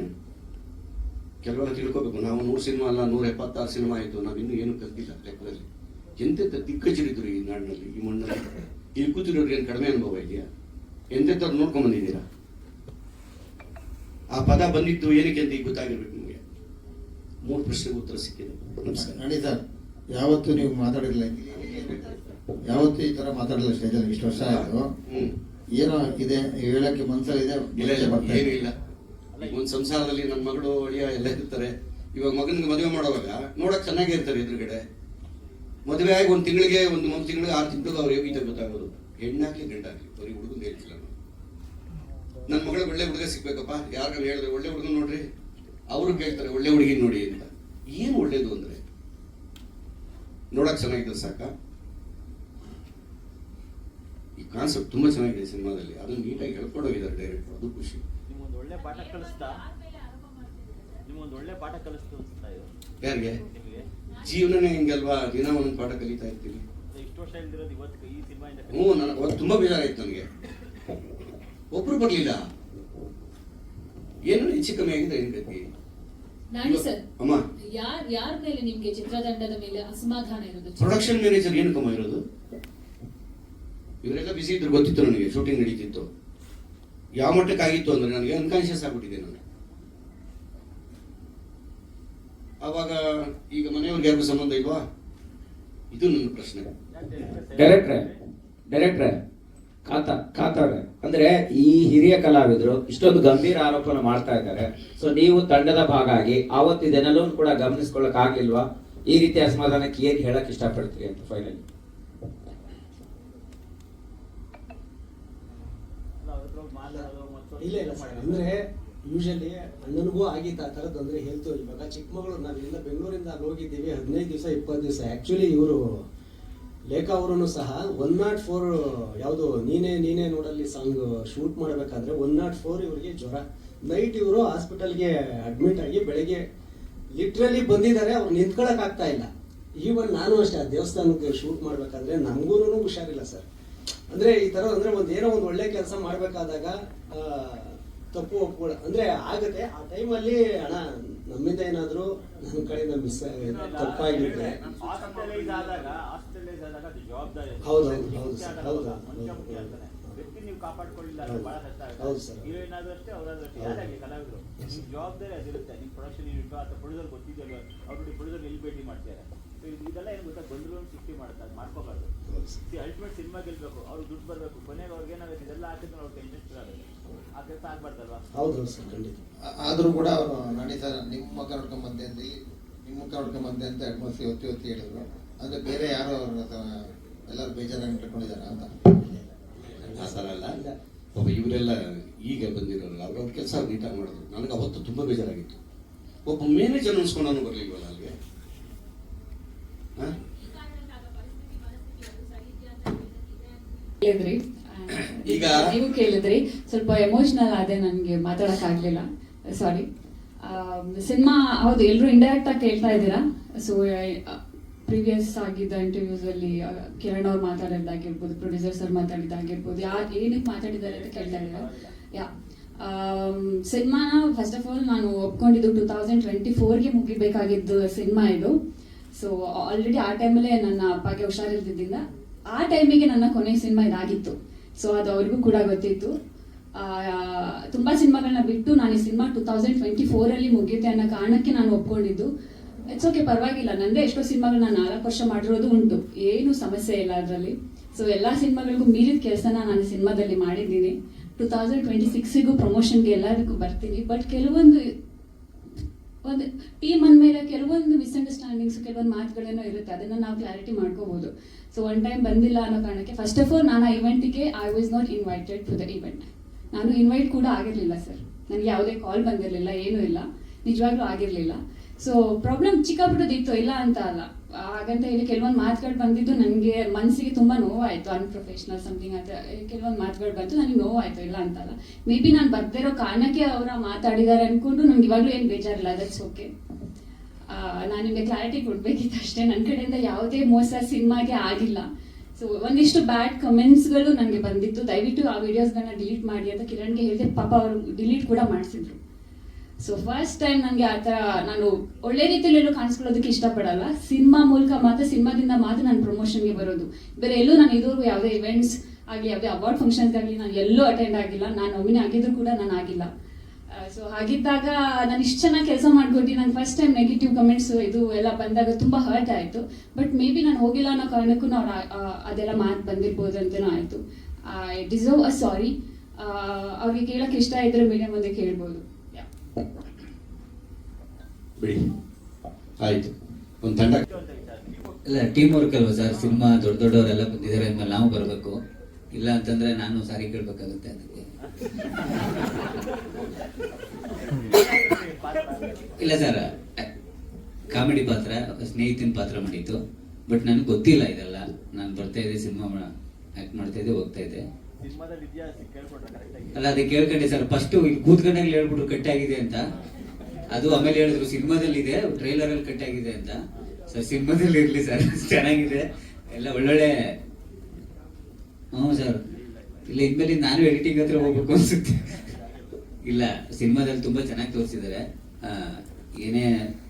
ಕೆಲವೆಲ್ಲ ತಿಳ್ಕೊಬೇಕು. ನಾವು 100 ಸಿನಿಮಾ ಅಲ್ಲ, 176 ಸಿನಿಮಾ ಆಯಿತು, ನಾವಿನ್ನೂ ಏನು ಕಲ್ತಿಲ್ಲ ಲೆಕ್ಕದಲ್ಲಿ. ಎಂತೆಂಥ ದಿಕ್ಕಚ್ಚಿರಿದ್ರು ಈ ನಾಡಿನಲ್ಲಿ, ಈ ಮಣ್ಣಲ್ಲಿ. ಇಲ್ಲಿ ಕೂತಿರೋರಿಗೆ ಏನು ಕಡಿಮೆ ಅನುಭವ ಇದೆಯಾ? ಎಂತೆಂಥವ್ರು ನೋಡ್ಕೊಂಡ್ ಬಂದಿದ್ದೀರಾ? ಆ ಪದ ಬಂದಿದ್ದು ಏನಕ್ಕೆ ಅಂತ ಈಗ ಗೊತ್ತಾಗಿರ್ಬೇಕು ನಿಮಗೆ. 3 ಪ್ರಶ್ನೆಗೆ ಉತ್ತರ ಸಿಕ್ಕಿದೆ. ನಮಸ್ಕಾರ. ನೋಡಿ ಸರ್, ಯಾವತ್ತೂ ನೀವು ಮಾತಾಡಿರಲಿಲ್ಲ, ಯಾವತ್ತೂ ಈ ತರ ಮಾತಾಡಲಿಲ್ಲ ಸ್ಟೇಜಲ್ಲಿ. ಇಷ್ಟು ವರ್ಷ ಆಯಿತು, ಏನೋ ಇದೆ ಹೇಳಕ್ಕೆ ಮನಸ್ಸಲ್ಲಿದೆ. ಏನೂ ಇಲ್ಲ. ಒಂದು ಸಂಸಾರದಲ್ಲಿ ನನ್ನ ಮಗಳು ಅಳಿಯ ಎಲ್ಲ ಇರ್ತಾರೆ. ಇವಾಗ ಮಗನಿಗೆ ಮದುವೆ ಮಾಡೋವಾಗ ನೋಡಕ್ ಚೆನ್ನಾಗೇ ಇರ್ತಾರೆ ಎದುರುಗಡೆ. ಮದುವೆ ಆಗಿ 1 ತಿಂಗಳಿಗೆ 1 ತಿಂಗಳಿಗೆ 6 ತಿಂಗಳಿಗೆ ಅವ್ರು ಯೋಗ್ಯತೆ ಗೊತ್ತಾಗೋದು. ಹೆಣ್ಣಾಗ್ಲಿ ಗಂಡಾಗ್ಲಿ, ಬರೀ ಹುಡುಗಂದು ಹೇಳ್ತಿಲ್ಲ ನಾನು. ನನ್ನ ಮಗಳಿಗೆ ಒಳ್ಳೆ ಹುಡುಗ ಸಿಗ್ಬೇಕಪ್ಪ, ಯಾರಿಗಾರು ಹೇಳಿದ್ರೆ ಒಳ್ಳೆ ಹುಡುಗನ್ ನೋಡ್ರಿ, ಅವರು ಕೇಳ್ತಾರೆ ಒಳ್ಳೆ ಹುಡುಗಿ ನೋಡಿ ಅಂತ. ಏನು ಒಳ್ಳೇದು ಅಂದ್ರೆ ನೋಡಕ್ ಚೆನ್ನಾಗಿದ್ರೆ ಸಾಕ. ಈ ಕಾನ್ಸೆಪ್ಟ್ ತುಂಬಾ ಚೆನ್ನಾಗಿದೆ ಸಿನಿಮಾದಲ್ಲಿ, ಅದನ್ನ ನೀಟಾಗಿ ಹೇಳ್ಕೊಂಡು ಹೋಗಿದ್ದಾರೆ ಡೈರೆಕ್ಟರ್, ಅದು ಖುಷಿ. ನಿಮ್ಮೊಂದು ಒಳ್ಳೆ ಪಾಠ ಕಲಿಸ್ತಾ ಅನ್ಸುತ್ತಾ ಇದು? ಯಾರಿಗೆ? ಜೀವನನೇ ಹಿಂಗಲ್ವಾ, ದಿನ ಒಂದೊಂದು ಪಾಠ ಕಲಿತಾ ಇರ್ತೀವಿ. ಇಷ್ಟು ವರ್ಷ ಇಲ್ದಿರೋದು ಇವತ್ತು ಈ ಸಿನಿಮಾಯಿಂದ. ನನಗೆ ಅವತ್ತು ತುಂಬಾ ಬೇಜಾರಾಯ್ತು. ನನಗೆ ಒಬ್ರು ಬರ್ಲಿಲ್ಲ, ಏನೋ ಹೆಚ್ಚು ಕಮ್ಮಿ ಆಗಿದೆ. ಏನ್ ಗತಿ? ನಾಣಿ ಸರ್, ಅಮ್ಮ, ಯಾರ ಮೇಲೆ ನಿಮ್ಗೆ ಚಿತ್ರತಂಡದ ಮೇಲೆ ಅಸಮಾಧಾನ ಇರೋದು? ಪ್ರೊಡಕ್ಷನ್ ಮ್ಯಾನೇಜರ್ ಏನು ಕಮ್ಮ ಇರೋದು? ಇವರೆಲ್ಲ ಬಿಸಿ ಇದ್ರು ಗೊತ್ತಿತ್ತು ನನಗೆ, ಶೂಟಿಂಗ್ ನಡೀತಿತ್ತು. ಯಾವ ಮಟ್ಟಕ್ಕೆ ಆಗಿತ್ತು ಅಂದ್ರೆ ನನಗೆ ಅನ್ಕಾನ್ಶಿಯಸ್ ಆಗ್ಬಿಟ್ಟಿದೆ ನಾನು ಅವಾಗ. ಈಗ ಮನೆಯವ್ರಿಗೆ ಯಾರಿಗೂ ಸಂಬಂಧ ಇಲ್ವಾ? ಇದು ನನ್ನ ಪ್ರಶ್ನೆ. ಡೈರೆಕ್ಟ್ರೆ ಕಾತಾರೆ ಅಂದ್ರೆ ಈ ಹಿರಿಯ ಕಲಾವಿದರು ಇಷ್ಟೊಂದು ಗಂಭೀರ ಆರೋಪನ ಮಾಡ್ತಾ ಇದ್ದಾರೆ. ಸೊ ನೀವು ತಂಡದ ಭಾಗ ಆಗಿ ಆವತ್ತು ಇದನ್ನೆಲ್ಲೂ ಕೂಡ ಗಮನಿಸ್ಕೊಳ್ಳಕ್ ಆಗ್ಲಿಲ್ವಾ? ಈ ರೀತಿ ಅಸಮಾಧಾನಕ್ಕೆ ಏನ್ ಹೇಳಕ್ ಇಷ್ಟಪಡ್ತೀರಿ ಅಂತ ಫೈನಲಿ? ಇಲ್ಲ ಸರ್, ಅಂದ್ರೆ ಯೂಶಲಿ ಅಣ್ಣನಿಗೂ ಆಗಿತ್ತು ಆ ಥರದ್ದು. ಅಂದ್ರೆ ಹೇಳ್ತು, ಇವಾಗ ಚಿಕ್ಕಮಗಳೂರು, ನಾವಿಲ್ಲ ಬೆಂಗಳೂರಿಂದ ಅಲ್ಲಿ ಹೋಗಿದ್ದೀವಿ 15 ದಿವಸ 20 ದಿವಸ. ಆಕ್ಚುಲಿ ಇವರು ಲೇಖಾ ಅವರು ಸಹ 104 ಯಾವುದು ನೀನೇ ನೋಡಲ್ಲಿ ಸಾಂಗ್ ಶೂಟ್ ಮಾಡಬೇಕಾದ್ರೆ 104 ಇವರಿಗೆ ಜ್ವರ. ನೈಟ್ ಇವರು ಹಾಸ್ಪಿಟಲ್ಗೆ ಅಡ್ಮಿಟ್ ಆಗಿ ಬೆಳಗ್ಗೆ ಲಿಟ್ರಲಿ ಬಂದಿದ್ದಾರೆ. ಅವ್ರು ನಿಂತ್ಕೊಳಕ್ ಆಗ್ತಾ ಇಲ್ಲ. ಈವನ್ ನಾನು ಅಷ್ಟೇ, ಆ ದೇವಸ್ಥಾನಕ್ಕೆ ಶೂಟ್ ಮಾಡ್ಬೇಕಾದ್ರೆ ನಮಗೂ ಹುಷಾರಿಲ್ಲ ಸರ್. ಅಂದ್ರೆ ಈ ತರ ಅಂದ್ರೆ ಏನೋ ಒಂದು ಒಳ್ಳೆ ಕೆಲಸ ಮಾಡ್ಬೇಕಾದಾಗ ತಪ್ಪು ಒಪ್ಕೊಳ್ಳ ಅಂದ್ರೆ ಆಗತ್ತೆ. ಆ ಟೈಮಲ್ಲಿ ಅಣ್ಣ ನಮ್ಮಿಂದ ಏನಾದ್ರು ನನ್ನ ಕಡೆಯಿಂದ ಮಿಸ್ ತಪ್ಪಾಗಿರುತ್ತೆ. ಹೌದು ಸರ್, ಹೌದು. ನೀವು ಕಾಪಾಡ್ಕೊಳ್ಳಿಲ್ಲ ಅಂದ್ರೆ ಬಹಳ ಕಷ್ಟ ಹೌದು ಆಗುತ್ತೆ. ಸರ್. ಹೀರೋಯಿನ್ ಆದ್ರೂ ಅಷ್ಟೇ, ಅವರಾದ್ರೂ ಅಷ್ಟೇ, ಯಾರಾಗಲಿ ಕಲಾವಿದರು ನಿಮ್ ಜವಾಬ್ದಾರಿ ಅದಿರುತ್ತೆ. ನಿಮ್ ಪ್ರೊಡಕ್ಷನ್ ಯೂನಿಟ್ ಅಥವಾ ಪ್ರೊಡ್ಯೂಸರ್ ಗೊತ್ತಿದೆಯಲ್ಲ, ಅವ್ರು ಪ್ರೊಡ್ಯೂಸರ್ ಎಲ್ಲಿ ಭೇಟಿ ಮಾಡ್ತಾರೆ. ಇದೆಲ್ಲ ಏನು ಗೊತ್ತಾ, ಬಂದ್ರು ಒಂದು ಸಿಕ್ತಿ ಮಾಡುತ್ತೆ, ಅದು ಮಾಡ್ಕೋಬಾರ್ದು. ಅಲ್ಟಿಮೇಟ್ ಸಿನಿಮಾ ಗೆಲ್ಬೇಕು, ಅವ್ರು ದುಡ್ಡು ಬರಬೇಕು, ಕೊನೆಗೆ ಅವ್ರಿಗೆ ಏನಾಗುತ್ತೆ ಇದೆಲ್ಲ ಹಾಕಿದ್ರೆ ಅವ್ರಿಗೆ ಇಂಟ್ರೆಸ್ಟ್ ಆಗುತ್ತೆ. ಆ ಕೆಲಸ ಆಗ್ಬಾರ್ದಲ್ವಾ? ಹೌದು ಸರ್, ಖಂಡಿತ. ಆದರೂ ಕೂಡ ಅವರು ನಾನೇ ಸರ್ ನಿಮ್ಮ ಮುಖ ನೋಡ್ಕೊಂಬಂದೆ ಅಂತ ನಿಮ್ಮ ಮುಖ ನೋಡ್ಕೊಂಬಂದೆ ಅಂತ ಅಟ್ಮಾಸ್ಫಿಯರ್ ಒತ್ತಿ ಹೇಳಿದ್ರು. ಅಂದರೆ ಬೇರೆ ಯಾರೋ ಎಲ್ಲರೂ ಬೇಜಾರಾಗಿ ಇಟ್ಕೊಂಡಿದ್ದಾರೆ ಅಂತ ಆ ಥರ ಅಲ್ಲ. ಪಾಪ ಇವರೆಲ್ಲ ಈಗ ಬಂದಿರೋರು ಅವ್ರ ಕೆಲಸ ನೀಟಾಗಿ ಮಾಡಿದ್ರು. ನನಗೆ ಅವತ್ತು ತುಂಬ ಬೇಜಾರಾಗಿತ್ತು. ಒಬ್ಬ ಮ್ಯಾನೇಜರ್ ಅನ್ಸ್ಕೊಂಡು ಬರಲಿಲ್ವಲ್ಲ ಅಲ್ಲಿಗೆ. ಕೇಳಿದ್ರಿ, ಈಗ ನೀವು ಕೇಳಿದ್ರಿ, ಸ್ವಲ್ಪ ಎಮೋಷನಲ್ ಆದೆ, ನನಗೆ ಮಾತಾಡಕ್ ಆಗ್ಲಿಲ್ಲ, ಸಾರಿ. ಸಿನಿಮಾ ಹೌದು, ಎಲ್ಲರೂ ಇಂಡೈರೆಕ್ಟ್ ಆಗಿ ಕೇಳ್ತಾ ಇದ್ದೀರಾ. ಸೊ ಪ್ರೀವಿಯಸ್ ಆಗಿದ್ದ ಇಂಟರ್ವ್ಯೂಸ್ ಅಲ್ಲಿ ಕಿರಣ್ ಅವ್ರು ಮಾತಾಡಿದ್ದಾಗಿರ್ಬೋದು, ಪ್ರೊಡ್ಯೂಸರ್ ಸರ್ ಮಾತಾಡಿದ್ದಾಗಿರ್ಬೋದು, ಯಾರು ಏನಕ್ಕೆ ಮಾತಾಡಿದ್ದಾರೆ ಅಂತ ಕೇಳ್ತಾ ಇದ್ದೀರಾ. ಯಾ ಸಿನಿಮಾನ ಫಸ್ಟ್ ಆಫ್ ಆಲ್ ನಾನು ಒಪ್ಕೊಂಡಿದ್ದು 2024ಗೆ ಮುಗಿಬೇಕಾಗಿದ್ದು ಸಿನಿಮಾ ಇದು. ಸೊ ಆಲ್ರೆಡಿ ಆ ಟೈಮಲ್ಲೇ ನನ್ನ ಅಪ್ಪಗೆ ಹುಷಾರಿಲ್ದಿದ್ದಿಂದ ಆ ಟೈಮಿಗೆ ನನ್ನ ಕೊನೆಯ ಸಿನಿಮಾ ಇದಾಗಿತ್ತು. ಸೊ ಅದು ಅವ್ರಿಗೂ ಕೂಡ ಗೊತ್ತಿತ್ತು. ತುಂಬಾ ಸಿನಿಮಾಗಳನ್ನ ಬಿಟ್ಟು ನಾನು ಈ ಸಿನಿಮಾ 2024 ಮುಗಿಯುತ್ತೆ ಅನ್ನೋ ಕಾರಣಕ್ಕೆ ನಾನು ಒಪ್ಕೊಂಡಿದ್ದು. ಇಟ್ಸ್ ಓಕೆ, ಪರವಾಗಿಲ್ಲ, ನಂದೇ ಎಷ್ಟೋ ಸಿನಿಮಾಗಳು ನಾನು 4 ವರ್ಷ ಮಾಡಿರೋದು ಉಂಟು, ಏನು ಸಮಸ್ಯೆ ಇಲ್ಲ ಅದರಲ್ಲಿ. ಸೊ ಎಲ್ಲಾ ಸಿನಿಮಾಗಳಿಗೂ ಮೀರಿದ ಕೆಲಸನ ನಾನು ಸಿನಿಮಾದಲ್ಲಿ ಮಾಡಿದ್ದೀನಿ. 2026ಗೂ ಪ್ರಮೋಷನ್ಗೆ ಎಲ್ಲದಕ್ಕೂ ಬರ್ತೀನಿ. ಬಟ್ ಕೆಲವೊಂದು ಟೀಮ್ ಅಂದಮೇಲೆ ಕೆಲವೊಂದು ಮಿಸ್ಅಂಡರ್ಸ್ಟ್ಯಾಂಡಿಂಗ್ಸ್, ಕೆಲವೊಂದು ಮಾತುಗಳೇನೋ ಇರುತ್ತೆ, ಅದನ್ನ ನಾವು ಕ್ಲಾರಿಟಿ ಮಾಡ್ಕೋಬಹುದು. ಸೊ ಒನ್ ಟೈಮ್ ಬಂದಿಲ್ಲ ಅನ್ನೋ ಕಾರಣಕ್ಕೆ ಫಸ್ಟ್ ಆಫ್ ಆಲ್ ನಾನು ಆ ಇವೆಂಟಿಗೆ I was not invited to the event. ನಾನು ಇನ್ವೈಟ್ ಕೂಡ ಆಗಿರಲಿಲ್ಲ ಸರ್, ನನಗೆ ಯಾವುದೇ ಕಾಲ್ ಬಂದಿರಲಿಲ್ಲ, ಏನೂ ಇಲ್ಲ, ನಿಜವಾಗ್ಲೂ ಆಗಿರಲಿಲ್ಲ. ಸೊ ಪ್ರಾಬ್ಲಮ್ ಚಿಕ್ಕಪುಟ್ಟದಿತ್ತು, ಇಲ್ಲ ಅಂತ ಅಲ್ಲ. ಹಾಗಂತ ಹೇಳಿ ಕೆಲವೊಂದು ಮಾತುಗಳು ಬಂದಿದ್ದು ನನಗೆ ಮನಸ್ಸಿಗೆ ತುಂಬ ನೋವಾಯಿತು. ಅನ್ಪ್ರೊಫೆಷನಲ್ ಸಮಥಿಂಗ್ ಅಂತ ಕೆಲವೊಂದು ಮಾತುಗಳು ಬಂತು, ನನಗೆ ನೋವಾಯಿತು, ಇಲ್ಲ ಅಂತಲ್ಲ. ಮೇ ಬಿ ನಾನು ಬರ್ದಿರೋ ಕಾರಣಕ್ಕೆ ಅವರ ಮಾತಾಡಿದ್ದಾರೆ ಅಂದ್ಕೊಂಡು ನನಗೆ ಇವಾಗಲೂ ಏನು ಬೇಜಾರಿಲ್ಲ, ದಟ್ಸ್ ಓಕೆ. ನಾನು ನಿಮಗೆ ಕ್ಲಾರಿಟಿ ಕೊಡಬೇಕಿತ್ತು ಅಷ್ಟೇ. ನನ್ನ ಕಡೆಯಿಂದ ಯಾವುದೇ ಮೋಸ ಸಿನಿಮಾಗೆ ಆಗಿಲ್ಲ. ಸೊ ಒಂದಿಷ್ಟು ಬ್ಯಾಡ್ ಕಮೆಂಟ್ಸ್ಗಳು ನನಗೆ ಬಂದಿತ್ತು, ದಯವಿಟ್ಟು ಆ ವಿಡಿಯೋಸ್ಗಳನ್ನ ಡಿಲೀಟ್ ಮಾಡಿ ಅಂತ ಕಿರಣ್ಗೆ ಹೇಳಿದೆ. ಪಾಪ ಅವರು ಡಿಲೀಟ್ ಕೂಡ ಮಾಡಿಸಿದ್ರು. ಸೊ ಫಸ್ಟ್ ಟೈಮ್ ನನಗೆ ಆ ಥರ ನಾನು ಒಳ್ಳೆ ರೀತಿಯಲ್ಲೆಲ್ಲೂ ಕಾಣಿಸ್ಕೊಳ್ಳೋದಕ್ಕೆ ಇಷ್ಟಪಡಲ್ಲ. ಸಿನಿಮಾ ಮೂಲಕ ಮಾತ್ರ, ಸಿನಿಮಾದಿಂದ ಮಾತ್ರ ನಾನು ಪ್ರಮೋಷನ್ಗೆ ಬರೋದು. ಬೇರೆ ಎಲ್ಲೂ ನಾನು ಇದುವರೆಗೂ ಯಾವುದೇ ಇವೆಂಟ್ಸ್ ಆಗಲಿ, ಯಾವುದೇ ಅವಾರ್ಡ್ ಫಂಕ್ಷನ್ಸ್ಗಾಗಲಿ ನಾನು ಎಲ್ಲೂ ಅಟೆಂಡ್ ಆಗಿಲ್ಲ. ನಾನು ಒಮ್ಮಿನ ಆಗಿದ್ರು ಕೂಡ ನಾನು ಆಗಿಲ್ಲ. ಸೊ ಹಾಗಿದ್ದಾಗ ನಾನು ಇಷ್ಟು ಚೆನ್ನಾಗಿ ಕೆಲಸ ಮಾಡ್ಕೊಟ್ಟು ನಾನು ಫಸ್ಟ್ ಟೈಮ್ ನೆಗೆಟಿವ್ ಕಮೆಂಟ್ಸ್ ಇದು ಎಲ್ಲ ಬಂದಾಗ ತುಂಬ ಹರ್ಟ್ ಆಯಿತು. ಬಟ್ ಮೇ ಬಿ ನಾನು ಹೋಗಿಲ್ಲ ಅನ್ನೋ ಕಾರಣಕ್ಕೂ ಅವ್ರು ಅದೆಲ್ಲ ಮಾತು ಬಂದಿರ್ಬೋದು ಅಂತಲೂ ಆಯಿತು. ಐ ಡಿಸರ್ವ್ ಅ ಸಾರಿ. ಅವ್ರಿಗೆ ಕೇಳೋಕ್ಕೆ ಇಷ್ಟ ಇದ್ರೆ ಮೀಡಿಯಾ ಮುಂದೆ ಕೇಳ್ಬೋದು. ಬಿಡಿ, ಆಯ್ತು. ಒಂದು ತಂಡ ಇಲ್ಲ, ಟೀಮ್ ವರ್ಕ್ ಅಲ್ವಾ ಸರ್. ಸಿನಿಮಾ ದೊಡ್ಡವರೆಲ್ಲ ಬಂದಿದ್ದಾರೆ ಅಂದ್ಮೇಲೆ ನಾವು ಬರಬೇಕು. ಇಲ್ಲ ಅಂತಂದ್ರೆ ನಾನು ಸಾರಿ ಕೇಳ್ಬೇಕಾಗುತ್ತೆ. ಅದಕ್ಕೆ ಇಲ್ಲ ಸರ್, ಕಾಮಿಡಿ ಪಾತ್ರ, ಸ್ನೇಹಿತನ ಪಾತ್ರ ಮಾಡಿತ್ತು. ಬಟ್ ನನಗೆ ಗೊತ್ತಿಲ್ಲ ಇದೆಲ್ಲ. ನಾನು ಬರ್ತಾ ಇದ್ದೆ, ಸಿನಿಮಾ ಆಕ್ಟ್ ಮಾಡ್ತಾ ಇದ್ದೆ, ಹೋಗ್ತಾ ಇದ್ದೆ. ಅಲ್ಲ, ಅದಕ್ಕೆ ಕೇಳ್ಕೊಂಡೆ ಸರ್. ಫಸ್ಟ್ ಕೂತ್ಕೊಂಡಾಗ್ಲಿ ಹೇಳ್ಬಿಟ್ರು ಕಟ್ ಆಗಿದೆ ಅಂತ. ಅದು ಆಮೇಲೆ ಹೇಳಿದ್ರು ಸಿನಿಮಾದಲ್ಲಿ ಇದೆ, ಟ್ರೈಲರ್ ಅಲ್ಲಿ ಕಟ್ ಆಗಿದೆ ಅಂತ. ಸರ್ ಸಿನಿಮಾದಲ್ಲಿ ಇರ್ಲಿ ಸರ್, ಚೆನ್ನಾಗಿದೆ, ಎಲ್ಲ ಒಳ್ಳೊಳ್ಳೆ. ಹ್ಞೂ ಸರ್, ಇಲ್ಲ ಇನ್ಮೇಲೆ ನಾನು ಎಡಿಟಿಂಗ್ ಹತ್ರ ಹೋಗ್ಬೇಕು ಅನ್ಸುತ್ತೆ. ಇಲ್ಲ, ಸಿನಿಮಾದಲ್ಲಿ ತುಂಬಾ ಚೆನ್ನಾಗಿ ತೋರಿಸಿದ್ದಾರೆ. ಏನೇ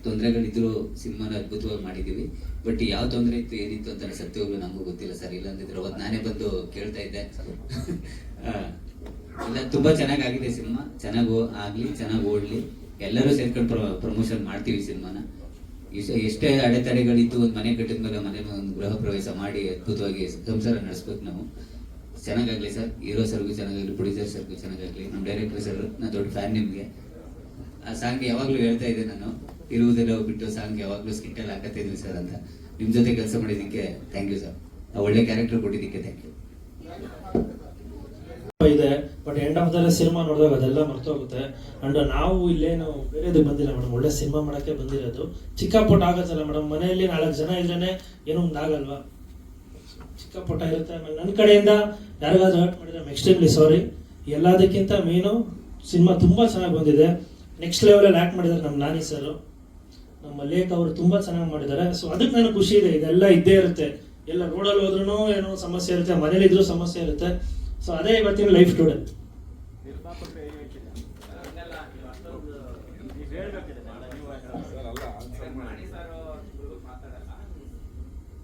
ತೊಂದರೆಗಳಿದ್ರು ಸಿನಿಮಾನ ಅದ್ಭುತವಾಗಿ ಮಾಡಿದೀವಿ. ಬಟ್ ಯಾವ ತೊಂದರೆ ಇತ್ತು, ಏನಿತ್ತು ಅಂತ ಸತ್ಯವಾಗ್ಲೂ ನಮಗೂ ಗೊತ್ತಿಲ್ಲ ಸರ್. ಇಲ್ಲ ಅಂದಿದ್ರೆ ಅವತ್ತು ನಾನೇ ಬಂದು ಕೇಳ್ತಾ ಇದ್ದೆ. ಇಲ್ಲ, ತುಂಬಾ ಚೆನ್ನಾಗಾಗಿದೆ ಸಿನಿಮಾ. ಚೆನ್ನಾಗಿ ಆಗ್ಲಿ, ಚೆನ್ನಾಗಿ ಓಡ್ಲಿ. ಎಲ್ಲರೂ ಸೇರ್ಕೊಂಡು ಪ್ರಮೋಷನ್ ಮಾಡ್ತೀವಿ ಸಿನಿಮಾನ. ಎಷ್ಟೇ ಅಡೆತಡೆಗಳಿದ್ದು ಒಂದು ಮನೆ ಕಟ್ಟಿದ ಮೇಲೆ ಮನೆ ಒಂದು ಗೃಹ ಪ್ರವೇಶ ಮಾಡಿ ಅದ್ಭುತವಾಗಿ ಸಂಸಾರ ನಡೆಸ್ಬೇಕು ನಾವು. ಚೆನ್ನಾಗಾಗ್ಲಿ ಸರ್. ಹೀರೋ ಸರ್ಗೂ ಚೆನ್ನಾಗಾಗ್ಲಿ, ಪ್ರೊಡ್ಯೂಸರ್ ಸರ್ಗೂ ಚೆನ್ನಾಗಾಗ್ಲಿ. ನಮ್ಮ ಡೈರೆಕ್ಟರ್ ಸರ್, ನಾನು ದೊಡ್ಡ ಫ್ಯಾನ್ ನಿಮ್ಗೆ. ಆ ಸಾಂಗ್ ಯಾವಾಗ್ಲೂ ಹೇಳ್ತಾ ಇದ್ದೆ ನಾನು, ಇರುವುದೆಲ್ಲ ಬಿಟ್ಟು ಸಾಂಗ್ ಯಾವಾಗ್ಲೂ ಸ್ಕಿಟ್ಟಲ್ಲಿ ಹಾಕತ್ತಿದ್ವಿ ಸರ್ ಅಂತ. ನಿಮ್ ಜೊತೆ ಕೆಲಸ ಮಾಡಿದ್ದಕ್ಕೆ ಥ್ಯಾಂಕ್ ಯು ಸರ್. ಒಳ್ಳೆ ಕ್ಯಾರೆಕ್ಟರ್ ಕೊಟ್ಟಿದ್ದಕ್ಕೆ ಥ್ಯಾಂಕ್ ಯು. ಇದೆ, but end of the cinema ನೋಡಿದಾಗ ಅದೆಲ್ಲ ಮರ್ತೋಗುತ್ತೆ. ಅಂಡ್ ನಾವು ಇಲ್ಲೇನು ಬೇರೆದು ಬಂದಿಲ್ಲ ಮೇಡಮ್, ಒಳ್ಳೆ ಸಿನಿಮಾ ಮಾಡಕ್ಕೆ ಬಂದಿರೋದು. ಚಿಕ್ಕ ಪುಟ್ಟ ಆಗತ್ತಲ್ಲ ಮೇಡಮ್, ಮನೆಯಲ್ಲಿ 4 ಜನ ಇದ್ರೇನೆ ಏನೋ ಒಂದು ಆಗಲ್ವಾ, ಚಿಕ್ಕ ಪುಟ್ಟ ಇರುತ್ತೆ. ಆಮೇಲೆ ನನ್ನ ಕಡೆಯಿಂದ ಯಾರಿಗಾದ್ರೂ ಹರ್ಟ್ ಮಾಡಿದ್ರೆ ಎಕ್ಸ್ಟ್ರೀಮ್ಲಿ ಸಾರಿ. ಎಲ್ಲದಕ್ಕಿಂತ ಮೇನು ಸಿನಿಮಾ ತುಂಬಾ ಚೆನ್ನಾಗಿ ಬಂದಿದೆ. ನೆಕ್ಸ್ಟ್ ಲೆವೆಲಲ್ಲಿ ಆಕ್ಟ್ ಮಾಡಿದ್ದಾರೆ ನಮ್ಮ ನಾನಿ ಸರ್, ನಮ್ಮ ಲೇಖ ಅವರು ತುಂಬಾ ಚೆನ್ನಾಗಿ ಮಾಡಿದ್ದಾರೆ. ಸೊ ಅದಕ್ಕೆ ನನಗೆ ಖುಷಿ ಇದೆ. ಇದೆಲ್ಲ ಇದ್ದೇ ಇರುತ್ತೆ, ಎಲ್ಲ ರೋಡಲ್ಲಿ ಹೋದ್ರೂ ಏನೋ ಸಮಸ್ಯೆ ಇರುತ್ತೆ, ಮನೇಲಿ ಇದ್ರೂ ಸಮಸ್ಯೆ ಇರುತ್ತೆ. ಸೊ ಅದೇ ಇವತ್ತಿನ ಲೈಫ್ ಟುಡೇ.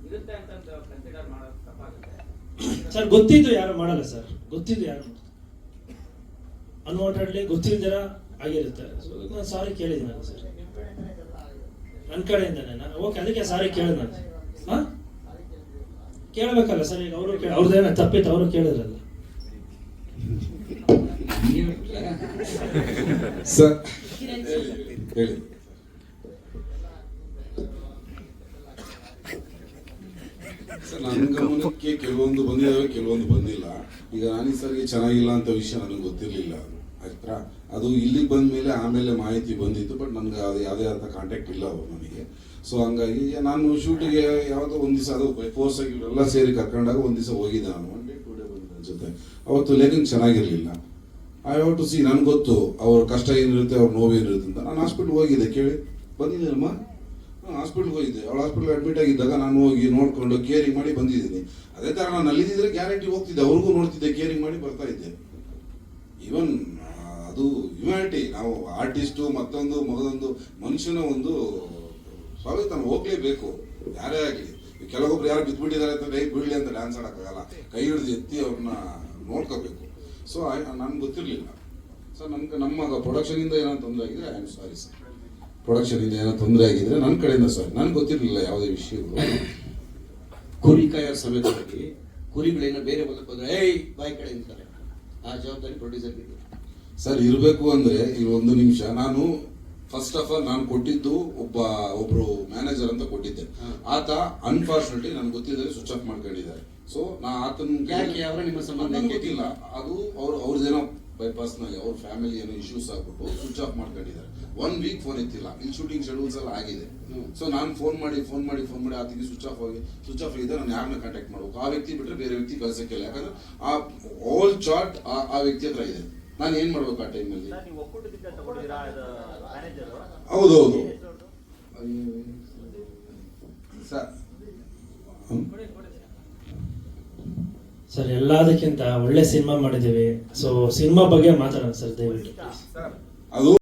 ಇರುತ್ತೆ ಅಂತ ಕನ್ಸಿಡರ್ ಮಾಡೋದು ತಪ್ಪಾಗುತ್ತೆ. ಸರ್ ಗೊತ್ತಿದ್ದು ಯಾರು ಮಾಡಲ್ಲ ಸರ್, ಗೊತ್ತಿದ್ದು ಯಾರು ಅನ್ವಾಂಟೆಡ್ಲಿ ಗೊತ್ತಿಲ್ದಿರ ಆಗಿರುತ್ತೆ. ಸೊ ನಾನು ಸಾರಿ ಕೇಳಿದ್ದೀನಿ ನಾನು ಸರ್, ನನ್ನ ಕಡೆಯಿಂದನೇ. ಓಕೆ, ಅದಕ್ಕೆ ಸಾರಿ ಕೇಳಿದ್ ನಾನು. ಹಾ, ಕೇಳಬೇಕಲ್ಲ ಸರ್, ಈಗ ಅವರು ಅವ್ರದ್ದೇನ ತಪ್ಪಿತ್ತು, ಅವರು ಕೇಳಿದ್ರಲ್ಲ. ಸರ್ ಹೇಳಿ. ಸರ್, ನನ್ನ ಗಮನಕ್ಕೆ ಕೆಲವೊಂದು ಬಂದಿದ್ದಾವೆ, ಕೆಲವೊಂದು ಬಂದಿಲ್ಲ. ಈಗ ನಾನಿ ಸರ್ಗೆ ಚೆನ್ನಾಗಿಲ್ಲ ಅಂತ ವಿಷಯ ನನಗೆ ಗೊತ್ತಿರಲಿಲ್ಲ ಆಯ್ತಾ. ಅದು ಇಲ್ಲಿಗೆ ಬಂದ ಮೇಲೆ ಆಮೇಲೆ ಮಾಹಿತಿ ಬಂದಿತ್ತು, ಬಟ್ ನನಗೆ ಅದು ಯಾವುದೇ ಆದ ಕಾಂಟ್ಯಾಕ್ಟ್ ಇಲ್ಲ ಅವರು ನನಗೆ. ಸೊ ಹಂಗಾಗಿ ನಾನು ಶೂಟಿಗೆ ಯಾವುದೋ ಒಂದು ದಿವಸ ಅದು ಫೋರ್ಸ್ ಆಗಿ ಇವರೆಲ್ಲ ಸೇರಿ ಕರ್ಕೊಂಡಾಗ ಒಂದು ದಿವಸ ಹೋಗಿದ್ದೆ ನಾನು, 1 day 2 day ಬಂದಿದ್ದೆ ಜೊತೆ. ಅವತ್ತು ಲೇಖನ್ ಚೆನ್ನಾಗಿರಲಿಲ್ಲ. ಐ ಹ್ಯಾವ್ ಟು ಸಿ, ನನಗೆ ಗೊತ್ತು ಅವ್ರ ಕಷ್ಟ ಏನಿರುತ್ತೆ, ಅವ್ರ ನೋವು ಏನಿರುತ್ತೆ ಅಂತ. ನಾನು ಹಾಸ್ಪಿಟ್ಲ್ಗೆ ಹೋಗಿದ್ದೆ, ಕೇಳಿ ಬಂದಿದ್ದೀನಮ್ಮ, ಹಾಸ್ಪಿಟ್ಲ್ಗೆ ಹೋಗಿದ್ದೆ. ಅವಳು ಹಾಸ್ಪಿಟ್ಲ್ ಅಡ್ಮಿಟ್ ಆಗಿದ್ದಾಗ ನಾನು ಹೋಗಿ ನೋಡ್ಕೊಂಡು ಕೇರಿಂಗ್ ಮಾಡಿ ಬಂದಿದ್ದೀನಿ. ಅದೇ ಥರ ನಾನು ಅಲ್ಲಿದ್ದರೆ ಗ್ಯಾರಂಟಿ ಹೋಗ್ತಿದ್ದೆ, ಅವ್ರಿಗೂ ನೋಡ್ತಿದ್ದೆ, ಕೇರಿಂಗ್ ಮಾಡಿ ಬರ್ತಾ ಇದ್ದೆ. ಈವನ್ ಅದು ಹ್ಯುಮ್ಯಾನಿಟಿ, ನಾವು ಆರ್ಟಿಸ್ಟು ಮತ್ತೊಂದು ಮಗದೊಂದು ಮನುಷ್ಯನ ಒಂದು ಸ್ವಾಗತ ಹೋಗ್ಲೇಬೇಕು, ಯಾರೇ ಆಗಲಿ. ಕೆಲವೊಬ್ರು ಯಾರು ಬಿದ್ದುಬಿಟ್ಟಿದ್ದಾರೆ ಅಂತ ಕೈ ಬೀಳಲಿ ಅಂತ ಡ್ಯಾನ್ಸ್ ಆಡೋಕ್ಕಾಗಲ್ಲ, ಕೈ ಹಿಡಿದು ಎತ್ತಿ ಅವ್ರನ್ನ ನೋಡ್ಕೋಬೇಕು. ಸೊ ನನ್ಗೆ ಗೊತ್ತಿರಲಿಲ್ಲ ಸರ್. ನಮ್ಮ ಪ್ರೊಡಕ್ಷನಿಂದ ಏನೋ ತೊಂದರೆ ಆಗಿದ್ರೆ ಐ ಆಮ್ ಸಾರಿ ಸರ್. ಪ್ರೊಡಕ್ಷನಿಂದ ಏನೋ ತೊಂದರೆ ಆಗಿದ್ರೆ ನನ್ನ ಕಡೆಯಿಂದ ಸರ್, ನನಗೆ ಗೊತ್ತಿರಲಿಲ್ಲ ಯಾವುದೇ ವಿಷಯಗಳು. ಕುರಿ ಕಾಯೋ ಸಮಯದಲ್ಲಿ ಕುರಿಗಳೇನೋ ಬೇರೆ ಹೊಲಕ್ಕೆ ಹೋದ್ರೆ ಏಯ್ ಬಾಯಿ ಕಡೆ ಅಂತಾರೆ, ಆ ಜವಾಬ್ದಾರಿ ಪ್ರೊಡ್ಯೂಸರ್ ಸರ್ ಇರಬೇಕು ಅಂದ್ರೆ ಈ ಒಂದು ನಿಮಿಷ. ನಾನು ಫಸ್ಟ್ ಆಫ್ ಆಲ್ ನಾನು ಕೊಟ್ಟಿದ್ದು ಒಬ್ರು ಮ್ಯಾನೇಜರ್ ಅಂತ ಕೊಟ್ಟಿದ್ದೆ. ಆತ ಅನ್ಫಾರ್ಚುನೇಟ್ಲಿ ನನ್ಗೆ ಗೊತ್ತಿದ್ದರೆ ಸ್ವಿಚ್ ಆಫ್ ಮಾಡ್ಕೊಂಡಿದ್ದಾರೆ. ಸೊ ನಾ ಆತನ ಅವರ ನಿಮ್ಮ ಸಂಬಂಧ ಗೊತ್ತಿಲ್ಲ, ಅದು ಅವ್ರದ್ದೇನೋ ಬೈಪಾಸ್ ನಲ್ಲಿ ಅವ್ರ ಫ್ಯಾಮಿಲಿ ಏನೋ ಇಶ್ಯೂಸ್ ಆಗ್ಬಿಟ್ಟು ಸ್ವಿಚ್ ಆಫ್ ಮಾಡ್ಕೊಂಡಿದ್ದಾರೆ. 1 week ಫೋನ್ ಎತ್ತಿಲ್ಲ. ಇಲ್ಲಿ ಶೂಟಿಂಗ್ ಶೆಡ್ಯೂಲ್ಸ್ ಎಲ್ಲ ಆಗಿದೆ. ಸೊ ನಾನು ಫೋನ್ ಮಾಡಿ ಆತಗೆ ಸ್ವಿಚ್ ಆಫ್ ಆಗಿದೆ, ನಾನು ಯಾರನ್ನ ಕಾಂಟ್ಯಾಕ್ಟ್ ಮಾಡ್ಬೇಕು, ಆ ವ್ಯಕ್ತಿ ಬಿಟ್ರೆ ಬೇರೆ ವ್ಯಕ್ತಿ ಕಳ್ಸಕ್ಕಿಲ್ಲ. ಯಾಕಂದ್ರೆ ಆ ಆಲ್ ಚಾರ್ಟ್ ಆ ವ್ಯಕ್ತಿ ಹತ್ರ ಇದೆ. ನಾನು ಏನ್ ಮಾಡ್ಬೇಕು ಆ ಟೈಮಲ್ಲಿ? ಹೌದೌದು ಸರ್, ಎಲ್ಲದಕ್ಕಿಂತ ಒಳ್ಳೆ ಸಿನಿಮಾ ಮಾಡಿದ್ದೀವಿ. ಸೊ ಸಿನಿಮಾ ಬಗ್ಗೆ ಮಾತಾಡೋಣ ಸರ್ ದಯವಿಟ್ಟು. ಅದು